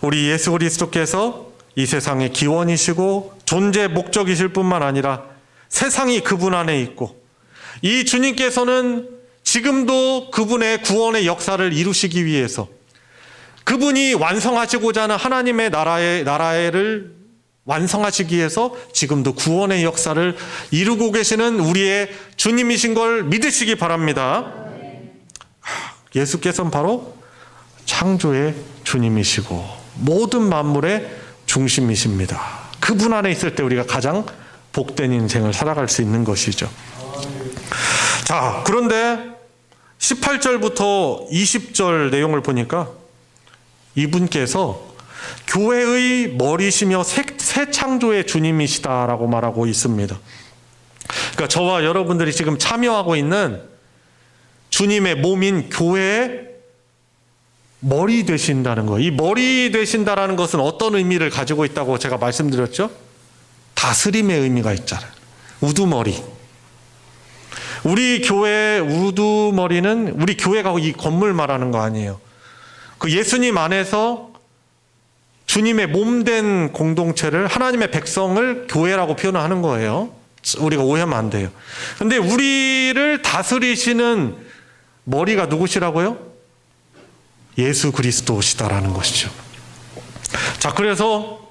우리 예수 그리스도께서 이 세상의 기원이시고 존재 목적이실 뿐만 아니라 세상이 그분 안에 있고 이 주님께서는 지금도 그분의 구원의 역사를 이루시기 위해서 그분이 완성하시고자 하는 하나님의 나라를 완성하시기 위해서 지금도 구원의 역사를 이루고 계시는 우리의 주님이신 걸 믿으시기 바랍니다. 예수께서는 바로 창조의 주님이시고 모든 만물의 중심이십니다. 그분 안에 있을 때 우리가 가장 복된 인생을 살아갈 수 있는 것이죠. 자, 그런데 18절부터 20절 내용을 보니까 이분께서 교회의 머리시며 새 창조의 주님이시다라고 말하고 있습니다. 그러니까 저와 여러분들이 지금 참여하고 있는 주님의 몸인 교회의 머리 되신다는 거예요. 이 머리 되신다라는 것은 어떤 의미를 가지고 있다고 제가 말씀드렸죠? 다스림의 의미가 있잖아요. 우두머리. 우리 교회의 우두머리는 우리 교회가 이 건물 말하는 거 아니에요. 그 예수님 안에서 주님의 몸된 공동체를, 하나님의 백성을 교회라고 표현하는 거예요. 우리가 오해하면 안 돼요. 근데 우리를 다스리시는 머리가 누구시라고요? 예수 그리스도시다라는 것이죠. 자, 그래서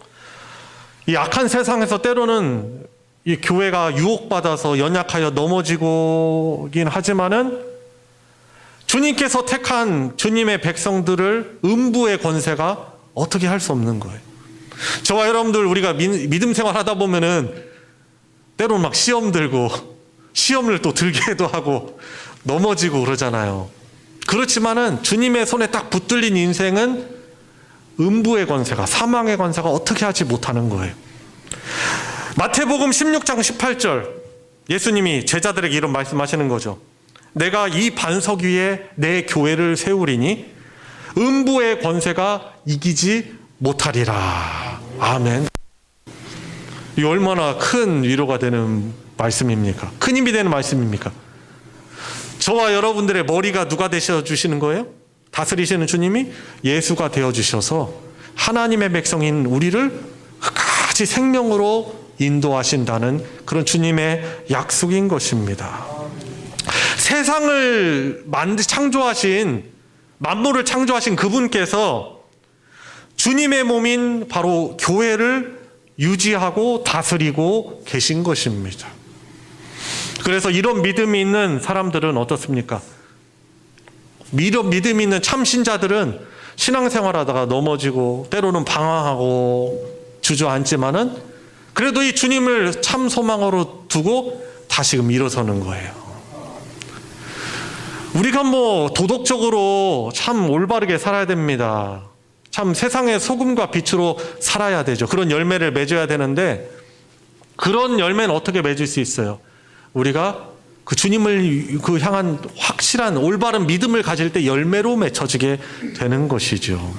이 악한 세상에서 때로는 이 교회가 유혹받아서 연약하여 넘어지긴 하지만은 주님께서 택한 주님의 백성들을 음부의 권세가 어떻게 할 수 없는 거예요. 저와 여러분들 우리가 믿음 생활 하다 보면은 때로는 막 시험 들고 시험을 또 들게도 하고 넘어지고 그러잖아요. 그렇지만은 주님의 손에 딱 붙들린 인생은 음부의 권세가, 사망의 권세가 어떻게 하지 못하는 거예요. 마태복음 16장 18절 예수님이 제자들에게 이런 말씀하시는 거죠. 내가 이 반석 위에 내 교회를 세우리니 음부의 권세가 이기지 못하리라. 아멘. 이 얼마나 큰 위로가 되는 말씀입니까? 큰 힘이 되는 말씀입니까? 저와 여러분들의 머리가 누가 되셔주시는 거예요? 다스리시는 주님이 예수가 되어주셔서 하나님의 백성인 우리를 끝까지 생명으로 인도하신다는 그런 주님의 약속인 것입니다. 세상을 창조하신, 만물을 창조하신 그분께서 주님의 몸인 바로 교회를 유지하고 다스리고 계신 것입니다. 그래서 이런 믿음이 있는 사람들은 어떻습니까? 믿음이 있는 참신자들은 신앙생활하다가 넘어지고 때로는 방황하고 주저앉지만은 그래도 이 주님을 참 소망으로 두고 다시금 일어서는 거예요. 우리가 도덕적으로 참 올바르게 살아야 됩니다. 참 세상의 소금과 빛으로 살아야 되죠. 그런 열매를 맺어야 되는데 그런 열매는 어떻게 맺을 수 있어요? 우리가 그 주님을 향한 확실한 올바른 믿음을 가질 때 열매로 맺혀지게 되는 것이죠.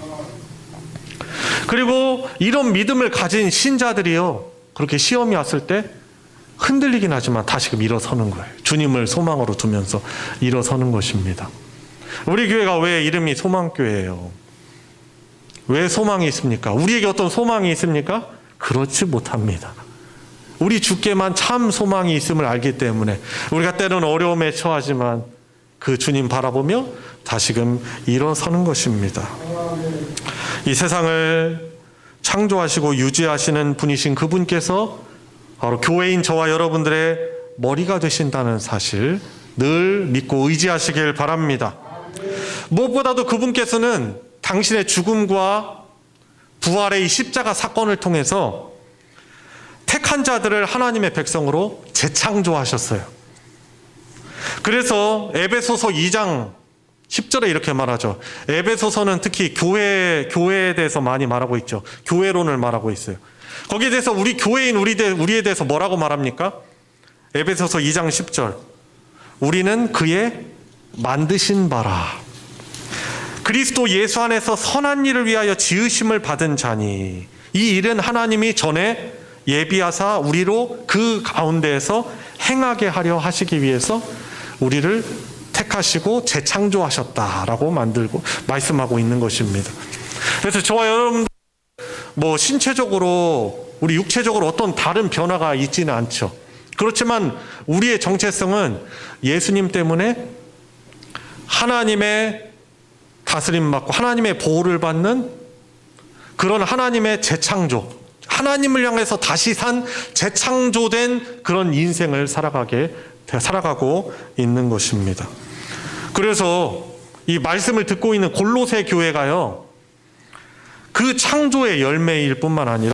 그리고 이런 믿음을 가진 신자들이요, 그렇게 시험이 왔을 때 흔들리긴 하지만 다시금 일어서는 거예요. 주님을 소망으로 두면서 일어서는 것입니다. 우리 교회가 왜 이름이 소망교회예요? 왜 소망이 있습니까? 우리에게 어떤 소망이 있습니까? 그렇지 못합니다. 우리 주께만 참 소망이 있음을 알기 때문에 우리가 때로는 어려움에 처하지만 그 주님 바라보며 다시금 일어서는 것입니다. 이 세상을 창조하시고 유지하시는 분이신 그분께서 바로 교회인 저와 여러분들의 머리가 되신다는 사실 늘 믿고 의지하시길 바랍니다. 무엇보다도 그분께서는 당신의 죽음과 부활의 이 십자가 사건을 통해서 택한 자들을 하나님의 백성으로 재창조하셨어요. 그래서 에베소서 2장 10절에 이렇게 말하죠. 에베소서는 특히 교회에 대해서 많이 말하고 있죠. 교회론을 말하고 있어요. 거기에 대해서 우리 교회인 우리에 대해서 뭐라고 말합니까? 에베소서 2장 10절. 우리는 그의 만드신 바라. 그리스도 예수 안에서 선한 일을 위하여 지으심을 받은 자니 이 일은 하나님이 전에 예비하사 우리로 그 가운데에서 행하게 하려 하시기 위해서 우리를 택하시고 재창조하셨다라고 말씀하고 있는 것입니다. 그래서 저와 여러분들 신체적으로 우리 육체적으로 어떤 다른 변화가 있지는 않죠. 그렇지만 우리의 정체성은 예수님 때문에 하나님의 다스림 받고 하나님의 보호를 받는 그런 하나님의 재창조, 하나님을 향해서 다시 산 재창조된 그런 인생을 살아가고 있는 것입니다. 그래서 이 말씀을 듣고 있는 골로새 교회가요, 그 창조의 열매일 뿐만 아니라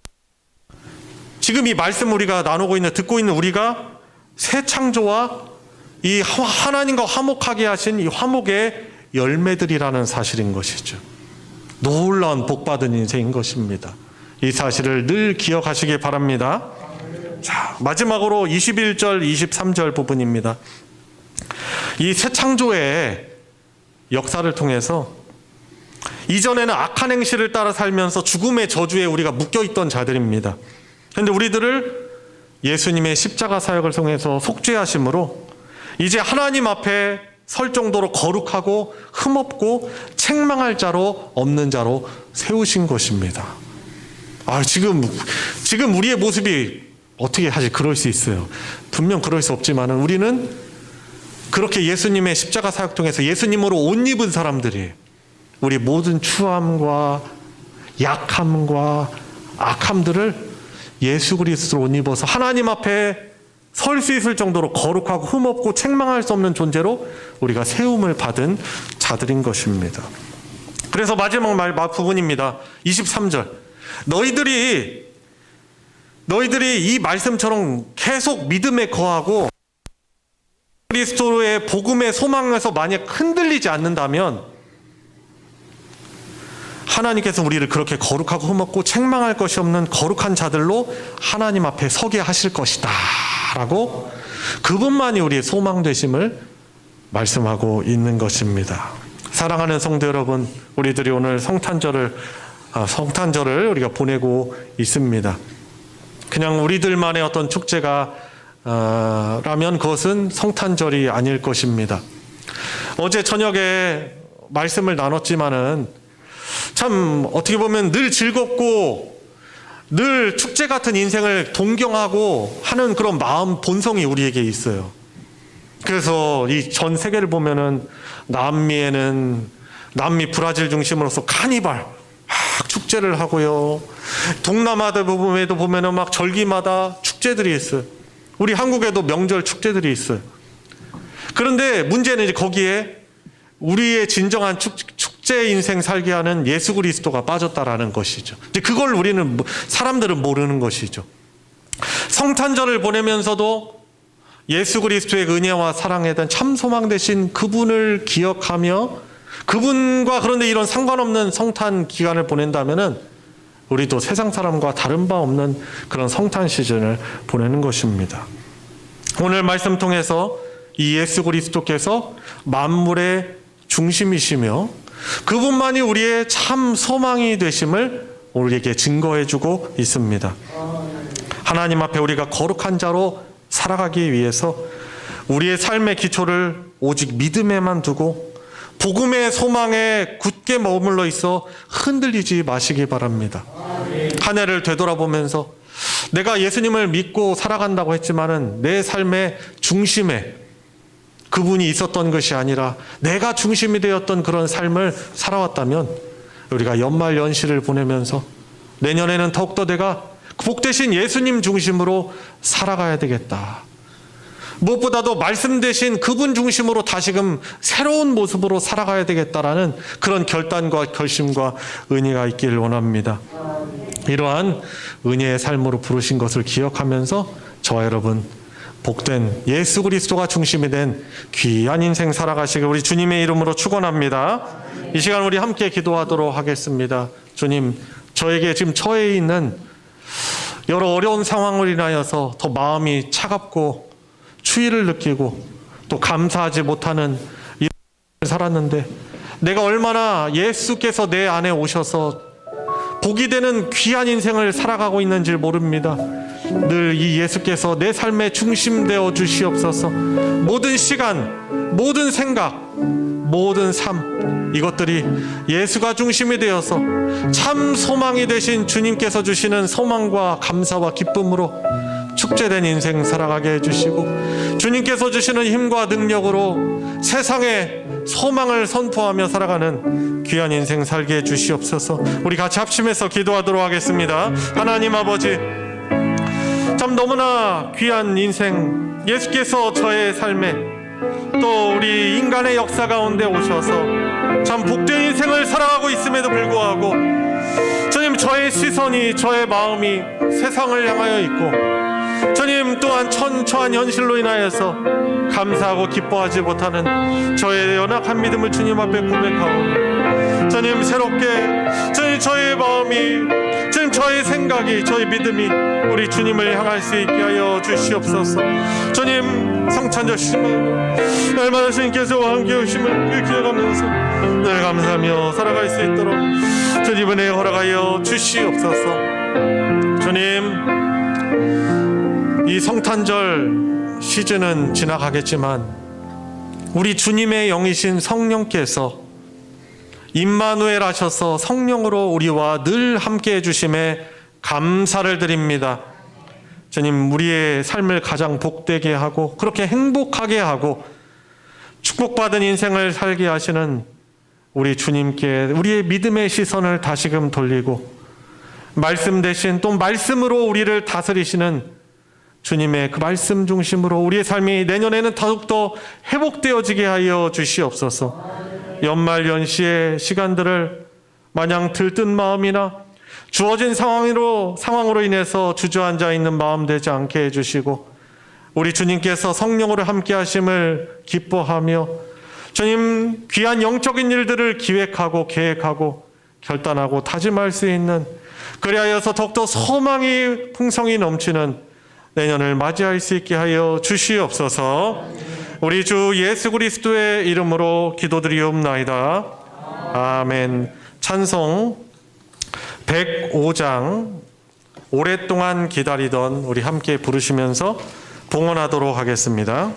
지금 이 말씀 우리가 나누고 있는, 듣고 있는 우리가 새 창조와 이 하나님과 화목하게 하신 이 화목의 열매들이라는 사실인 것이죠. 놀라운 복받은 인생인 것입니다. 이 사실을 늘 기억하시기 바랍니다. 자, 마지막으로 21절, 23절 부분입니다. 이 새 창조의 역사를 통해서 이전에는 악한 행실을 따라 살면서 죽음의 저주에 우리가 묶여있던 자들입니다. 그런데 우리들을 예수님의 십자가 사역을 통해서 속죄하심으로 이제 하나님 앞에 설 정도로 거룩하고 흠없고 책망할 자로 없는 자로 세우신 것입니다. 지금 우리의 모습이 어떻게 사실 그럴 수 있어요. 분명 그럴 수 없지만은 우리는 그렇게 예수님의 십자가 사역 통해서 예수님으로 옷 입은 사람들이 우리 모든 추함과 약함과 악함들을 예수 그리스도로 옷 입어서 하나님 앞에 설 수 있을 정도로 거룩하고 흠없고 책망할 수 없는 존재로 우리가 세움을 받은 자들인 것입니다. 그래서 마지막 부분입니다. 23절. 너희들이 이 말씀처럼 계속 믿음에 거하고 그리스도의 복음의 소망에서 만약 흔들리지 않는다면 하나님께서 우리를 그렇게 거룩하고 흠없고 책망할 것이 없는 거룩한 자들로 하나님 앞에 서게 하실 것이다 라고 그분만이 우리의 소망 되심을 말씀하고 있는 것입니다. 사랑하는 성도 여러분, 우리들이 오늘 성탄절을 우리가 보내고 있습니다. 그냥 우리들만의 어떤 축제가 라면 그것은 성탄절이 아닐 것입니다. 어제 저녁에 말씀을 나눴지만은 참 어떻게 보면 늘 즐겁고 늘 축제 같은 인생을 동경하고 하는 그런 마음 본성이 우리에게 있어요. 그래서 이 전 세계를 보면은 남미 브라질 중심으로서 카니발 축제를 하고요. 동남아에도 보면은 막 절기마다 축제들이 있어요. 우리 한국에도 명절 축제들이 있어요. 그런데 문제는 이제 거기에 우리의 진정한 축제 인생 살게 하는 예수 그리스도가 빠졌다라는 것이죠. 이제 그걸 사람들은 모르는 것이죠. 성탄절을 보내면서도 예수 그리스도의 은혜와 사랑에 대한 참 소망 되신 그분을 기억하며 그분과 그런데 이런 상관없는 성탄 기간을 보낸다면은 우리도 세상 사람과 다른 바 없는 그런 성탄 시즌을 보내는 것입니다. 오늘 말씀 통해서 이 예수 그리스도께서 만물의 중심이시며 그분만이 우리의 참 소망이 되심을 우리에게 증거해주고 있습니다. 하나님 앞에 우리가 거룩한 자로 살아가기 위해서 우리의 삶의 기초를 오직 믿음에만 두고 복음의 소망에 굳게 머물러 있어 흔들리지 마시기 바랍니다. 한 해를 되돌아보면서 내가 예수님을 믿고 살아간다고 했지만은 내 삶의 중심에 그분이 있었던 것이 아니라 내가 중심이 되었던 그런 삶을 살아왔다면 우리가 연말 연시를 보내면서 내년에는 더욱더 내가 복되신 예수님 중심으로 살아가야 되겠다. 무엇보다도 말씀 되신 그분 중심으로 다시금 새로운 모습으로 살아가야 되겠다라는 그런 결단과 결심과 은혜가 있기를 원합니다. 이러한 은혜의 삶으로 부르신 것을 기억하면서 저와 여러분 복된 예수 그리스도가 중심이 된 귀한 인생 살아가시길 우리 주님의 이름으로 축원합니다. 이 시간 우리 함께 기도하도록 하겠습니다. 주님, 저에게 지금 처해 있는 여러 어려운 상황을 인하여서 더 마음이 차갑고 추위를 느끼고 또 감사하지 못하는 이 살았는데 내가 얼마나 예수께서 내 안에 오셔서 복이 되는 귀한 인생을 살아가고 있는지 모릅니다. 늘 이 예수께서 내 삶의 중심 되어 주시옵소서. 모든 시간, 모든 생각, 모든 삶, 이것들이 예수가 중심이 되어서 참 소망이 되신 주님께서 주시는 소망과 감사와 기쁨으로 축제된 인생 살아가게 해주시고, 주님께서 주시는 힘과 능력으로 세상에 소망을 선포하며 살아가는 귀한 인생 살게 해주시옵소서. 우리 같이 합심해서 기도하도록 하겠습니다. 하나님 아버지, 참 너무나 귀한 인생, 예수께서 저의 삶에 또 우리 인간의 역사 가운데 오셔서 참 복된 인생을 살아가고 있음에도 불구하고 주님, 저의 시선이, 저의 마음이 세상을 향하여 있고 주님 또한 처한 현실로 인하여서 감사하고 기뻐하지 못하는 저의 연약한 믿음을 주님 앞에 고백하오니 주님, 새롭게 주님, 저의 마음이, 주님, 저의 생각이, 저의 믿음이 우리 주님을 향할 수 있게 하여 주시옵소서. 주님, 성찬절 시간 날마다 주님께서 함께 오심을 기억하면서 늘 감사하며 살아갈 수 있도록 주님 은혜 허락하여 주시옵소서. 주님, 이 성탄절 시즌은 지나가겠지만 우리 주님의 영이신 성령께서 임마누엘 하셔서 성령으로 우리와 늘 함께 해주심에 감사를 드립니다. 주님, 우리의 삶을 가장 복되게 하고 그렇게 행복하게 하고 축복받은 인생을 살게 하시는 우리 주님께 우리의 믿음의 시선을 다시금 돌리고 말씀 대신 또 말씀으로 우리를 다스리시는 주님의 그 말씀 중심으로 우리의 삶이 내년에는 더욱더 회복되어지게 하여 주시옵소서. 연말 연시의 시간들을 마냥 들뜬 마음이나 주어진 상황으로 인해서 주저앉아 있는 마음 되지 않게 해주시고 우리 주님께서 성령으로 함께 하심을 기뻐하며 주님, 귀한 영적인 일들을 기획하고 계획하고 결단하고 다짐할 수 있는, 그리하여서 더욱더 소망이 풍성이 넘치는 내년을 맞이할 수 있게 하여 주시옵소서. 우리 주 예수 그리스도의 이름으로 기도드리옵나이다. 아멘. 찬송 105장 오랫동안 기다리던 우리 함께 부르시면서 봉헌하도록 하겠습니다.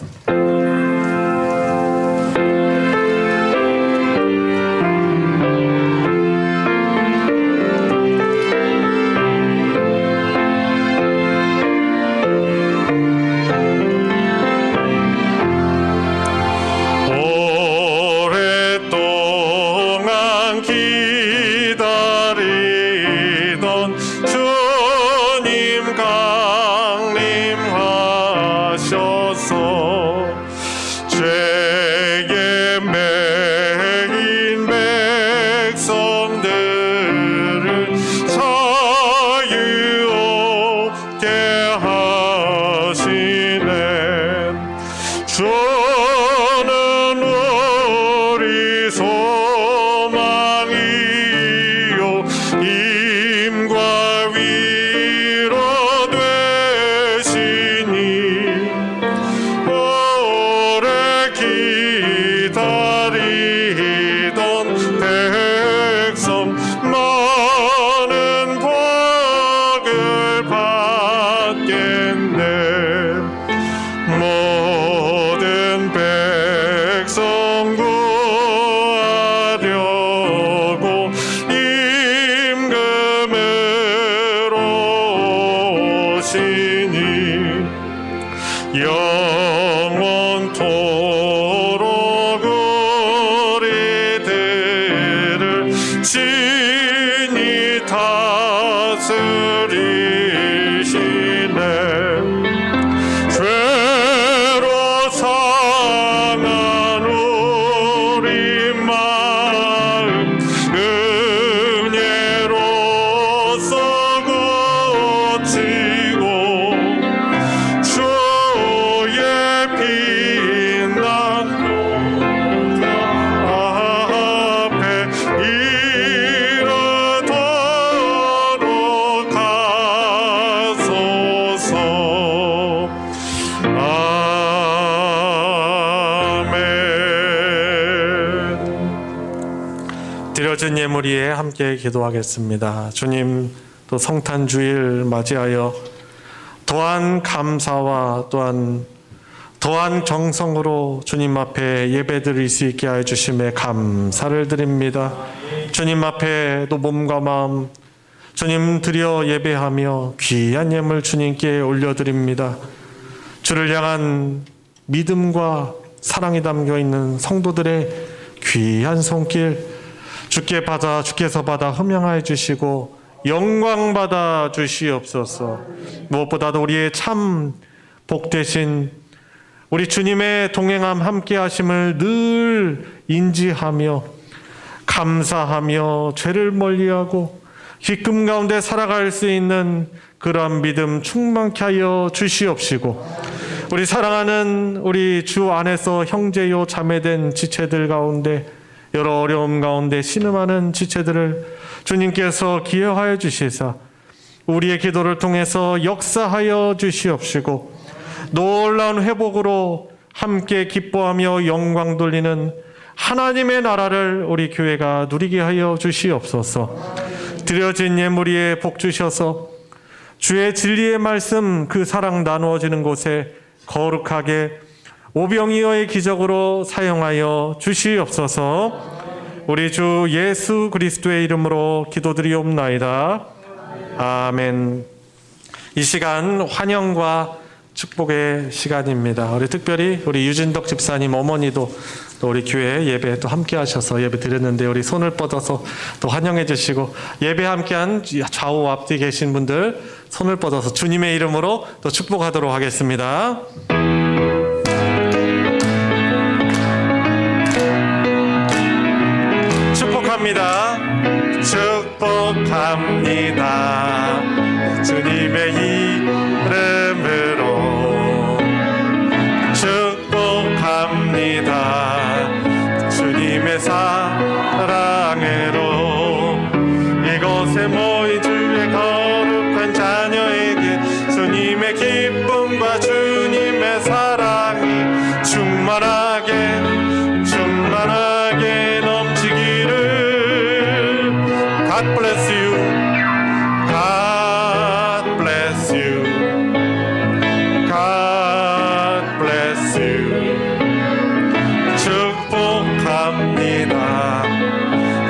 드려진 예물 위에 함께 기도하겠습니다. 주님, 또 성탄 주일 맞이하여 또한 감사와 또한 더한 정성으로 주님 앞에 예배드릴 수 있게 하여 주심에 감사를 드립니다. 주님 앞에 또 몸과 마음 주님 드려 예배하며 귀한 예물 주님께 올려드립니다. 주를 향한 믿음과 사랑이 담겨 있는 성도들의 귀한 손길 주께서 받아 흠양하여 주시고 영광 받아 주시옵소서. 무엇보다도 우리의 참 복되신 우리 주님의 동행함 함께 하심을 늘 인지하며 감사하며 죄를 멀리하고 기쁨 가운데 살아갈 수 있는 그러한 믿음 충만케 하여 주시옵시고 우리 사랑하는 우리 주 안에서 형제요 자매된 지체들 가운데 여러 어려움 가운데 신음하는 지체들을 주님께서 기여하여 주시사 우리의 기도를 통해서 역사하여 주시옵시고 놀라운 회복으로 함께 기뻐하며 영광 돌리는 하나님의 나라를 우리 교회가 누리게 하여 주시옵소서. 드려진 예물 위에 복 주셔서 주의 진리의 말씀 그 사랑 나누어지는 곳에 거룩하게 오병이어의 기적으로 사용하여 주시옵소서. 우리 주 예수 그리스도의 이름으로 기도드리옵나이다. 아멘. 이 시간 환영과 축복의 시간입니다. 우리 특별히 우리 유진덕 집사님 어머니도 또 우리 교회 예배 또 함께 하셔서 예배 드렸는데 우리 손을 뻗어서 또 환영해 주시고 예배 함께한 좌우 앞뒤 계신 분들 손을 뻗어서 주님의 이름으로 또 축복하도록 하겠습니다. 축복합니다. 축복합니다. 주님의 이름으로 축복합니다. 주님의 사랑으로 이곳에 모인 주의 거룩한 자녀에게 주님의 기쁨과 주님의 사랑이 충만하게 넘치기를. God bless you. God bless you. God bless you. 축복합니다.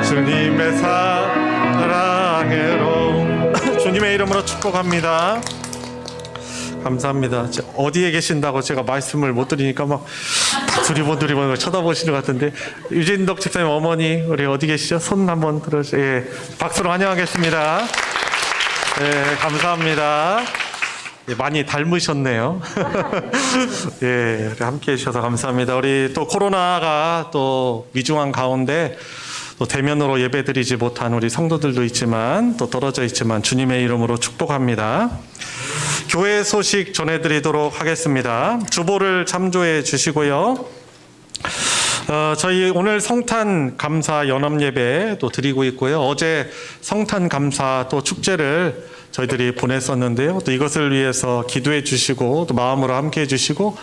주님의 사랑으로 주님의 이름으로 축복합니다. 감사합니다. 어디에 계신다고 제가 말씀을 못 드리니까 막 두리번 쳐다보시는 것 같은데 유진덕 집사님 어머니 우리 어디 계시죠? 손 한번 들어주세요. 예, 박수로 환영하겠습니다. 예, 감사합니다. 예, 많이 닮으셨네요. 예, 함께 해주셔서 감사합니다. 우리 또 코로나가 또 위중한 가운데 또 대면으로 예배드리지 못한 우리 성도들도 있지만 또 떨어져 있지만 주님의 이름으로 축복합니다. 교회 소식 전해드리도록 하겠습니다. 주보를 참조해 주시고요. 저희 오늘 성탄 감사 연합 예배 또 드리고 있고요. 어제 성탄 감사 또 축제를 저희들이 보냈었는데요. 또 이것을 위해서 기도해 주시고 또 마음으로 함께 해 주시고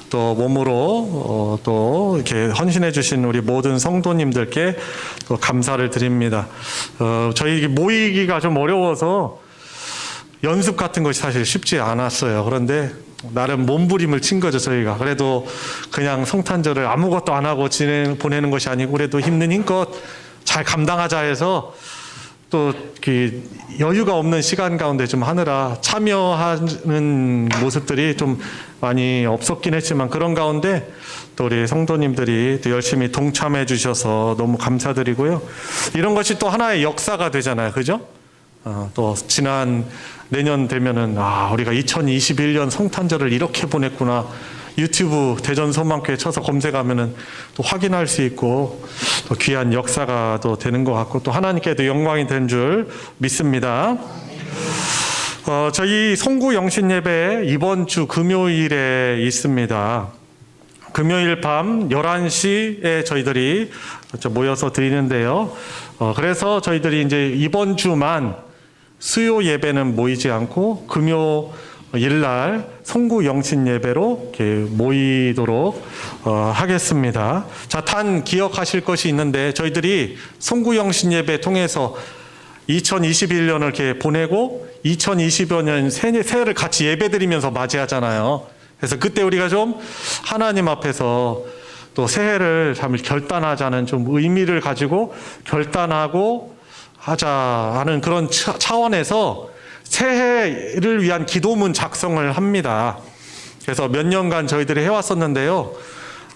또 몸으로 또 이렇게 헌신해 주신 우리 모든 성도님들께 또 감사를 드립니다. 저희 모이기가 좀 어려워서 연습 같은 것이 사실 쉽지 않았어요. 그런데 나름 몸부림을 친 거죠, 저희가. 그래도 그냥 성탄절을 아무것도 안 하고 보내는 것이 아니고 그래도 힘든 힘껏 잘 감당하자 해서 또 그 여유가 없는 시간 가운데 좀 하느라 참여하는 모습들이 좀 많이 없었긴 했지만 그런 가운데 또 우리 성도님들이 또 열심히 동참해 주셔서 너무 감사드리고요. 이런 것이 또 하나의 역사가 되잖아요. 그죠? 또 지난 내년 되면은 우리가 2021년 성탄절을 이렇게 보냈구나. 유튜브 대전 소망교회 쳐서 검색하면은 또 확인할 수 있고 또 귀한 역사가 또 되는 것 같고 또 하나님께도 영광이 된 줄 믿습니다. 저희 송구 영신 예배 이번 주 금요일에 있습니다. 금요일 밤 11시에 저희들이 모여서 드리는데요. 그래서 저희들이 이제 이번 주만 수요 예배는 모이지 않고 금요 일날 송구 영신 예배로 이렇게 모이도록 하겠습니다. 자, 단 기억하실 것이 있는데 저희들이 송구 영신 예배 통해서 2021년을 이렇게 보내고 2020년 새해를 같이 예배드리면서 맞이하잖아요. 그래서 그때 우리가 좀 하나님 앞에서 또 새해를 참 결단하자는 좀 의미를 가지고 결단하고 하자 하는 그런 차원에서 새해를 위한 기도문 작성을 합니다. 그래서 몇 년간 저희들이 해왔었는데요.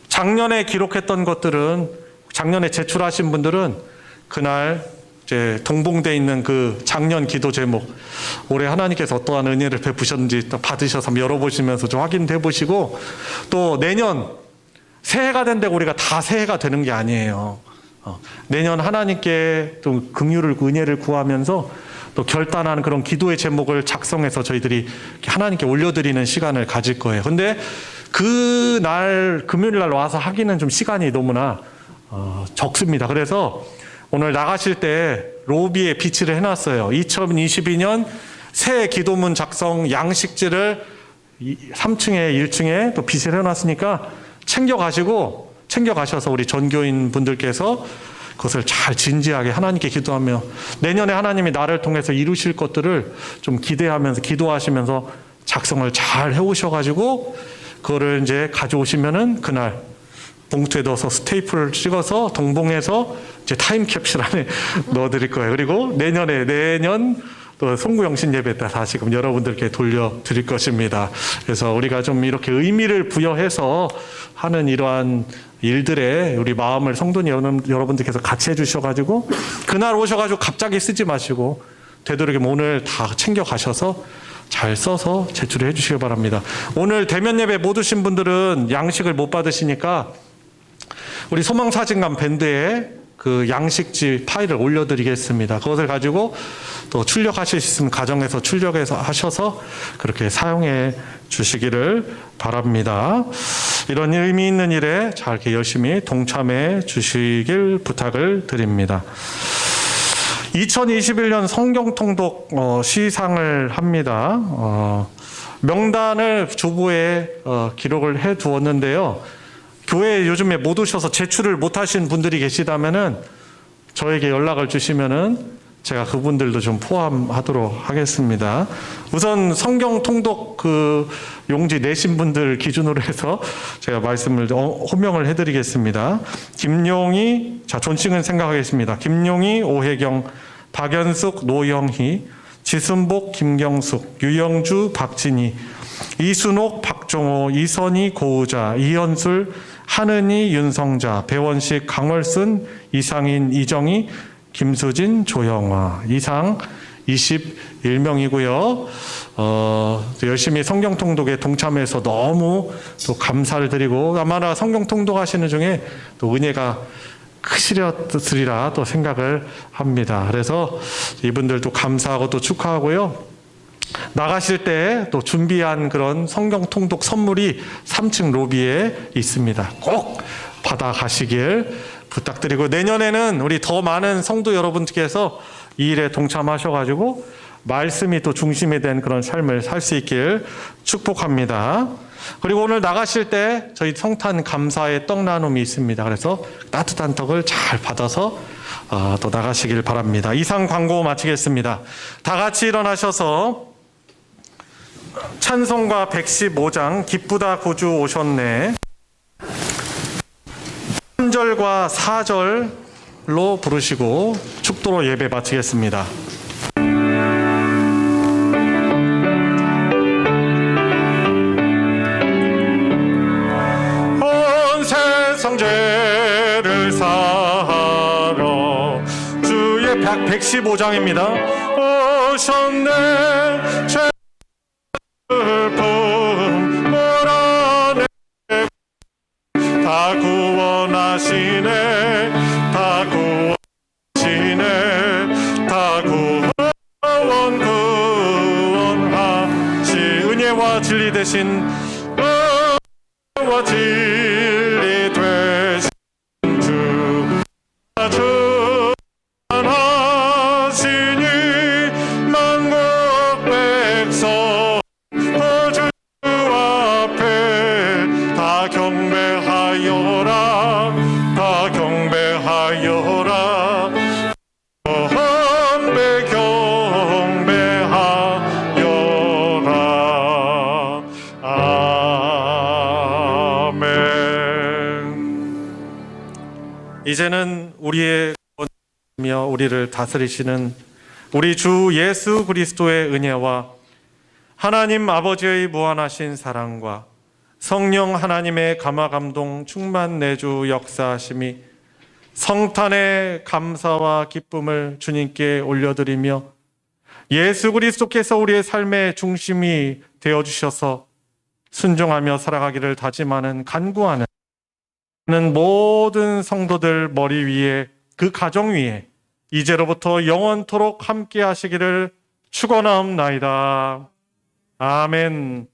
작년에 기록했던 것들은, 작년에 제출하신 분들은 그날 이제 동봉되어 있는 그 작년 기도 제목, 올해 하나님께서 어떠한 은혜를 베푸셨는지 받으셔서 한번 열어보시면서 좀 확인해 보시고, 또 내년 새해가 된다고 우리가 다 새해가 되는 게 아니에요. 내년 하나님께 또 긍휼을, 은혜를 구하면서 또 결단하는 그런 기도의 제목을 작성해서 저희들이 하나님께 올려드리는 시간을 가질 거예요. 근데 그날 금요일 날 와서 하기는 좀 시간이 너무나 적습니다. 그래서 오늘 나가실 때 로비에 비치를 해놨어요. 2022년 새해 기도문 작성 양식지를 3층에 1층에 또 비치를 해놨으니까 챙겨가셔서 우리 전교인 분들께서 그것을 잘 진지하게 하나님께 기도하며 내년에 하나님이 나를 통해서 이루실 것들을 좀 기대하면서 기도하시면서 작성을 잘 해오셔가지고 그거를 이제 가져오시면은 그날 봉투에 넣어서 스테이플을 찍어서 동봉해서 이제 타임캡슐 안에 넣어드릴 거예요. 그리고 내년 또 송구영신 예배 때 다시금 여러분들께 돌려드릴 것입니다. 그래서 우리가 좀 이렇게 의미를 부여해서 하는 이러한 일들에 우리 마음을 성도님 여러분들께서 같이 해주셔가지고 그날 오셔가지고 갑자기 쓰지 마시고 되도록이면 오늘 다 챙겨가셔서 잘 써서 제출해 주시기 바랍니다. 오늘 대면 예배 못 오신 분들은 양식을 못 받으시니까 우리 소망사진관 밴드에 그 양식지 파일을 올려드리겠습니다. 그것을 가지고 또 출력하실 수 있으면 가정에서 출력해서 하셔서 그렇게 사용해 주시기를 바랍니다. 이런 의미 있는 일에 잘 이렇게 열심히 동참해 주시길 부탁을 드립니다. 2021년 성경통독 시상을 합니다. 명단을 주부에 기록을 해 두었는데요. 교회에 요즘에 못 오셔서 제출을 못 하신 분들이 계시다면은 저에게 연락을 주시면은 제가 그분들도 좀 포함하도록 하겠습니다. 우선 성경 통독 그 용지 내신 분들 기준으로 해서 제가 말씀을 호명을 해드리겠습니다. 김용희, 자 존칭은 생각하겠습니다. 김용희, 오혜경, 박연숙, 노영희, 지순복, 김경숙, 유영주, 박진희, 이순옥, 박종호, 이선희, 고우자, 이현술, 한은희, 윤성자, 배원식, 강월순, 이상인, 이정희, 김수진, 조영화 이상 21명이고요. 열심히 성경 통독에 동참해서 너무 또 감사를 드리고 아마나 성경 통독하시는 중에 또 은혜가 크시렸으리라 또 생각을 합니다. 그래서 이분들도 감사하고 또 축하하고요. 나가실 때 또 준비한 그런 성경 통독 선물이 3층 로비에 있습니다. 꼭 받아 가시길 부탁드리고 내년에는 우리 더 많은 성도 여러분께서 이 일에 동참하셔가지고 말씀이 또 중심이 된 그런 삶을 살 수 있길 축복합니다. 그리고 오늘 나가실 때 저희 성탄 감사의 떡 나눔이 있습니다. 그래서 따뜻한 떡을 잘 받아서 또 나가시길 바랍니다. 이상 광고 마치겠습니다. 다 같이 일어나셔서 찬송가 115장 기쁘다 구주 오셨네 3절과 4절로 부르시고 축도로 예배 마치겠습니다. 온 세상 죄를 사하러 주의 115장입니다. 오셨네 죄를 품으라네 다 구원하시네 다 구원하시네 다 구원하시 은혜와 진리 대신 은혜와 진리 되신 주 하시니 만국 백성 경배하여라. 경배하여라. 아멘. 이제는 우리의 구원이며 우리를 다스리시는 우리 주 예수 그리스도의 은혜와 하나님 아버지의 무한하신 사랑과 성령 하나님의 감화감동 충만 내주 역사하심이 성탄의 감사와 기쁨을 주님께 올려드리며 예수 그리스도께서 우리의 삶의 중심이 되어주셔서 순종하며 살아가기를 다짐하는 간구하는 모든 성도들 머리 위에 그 가정 위에 이제로부터 영원토록 함께 하시기를 축원하옵나이다. 아멘.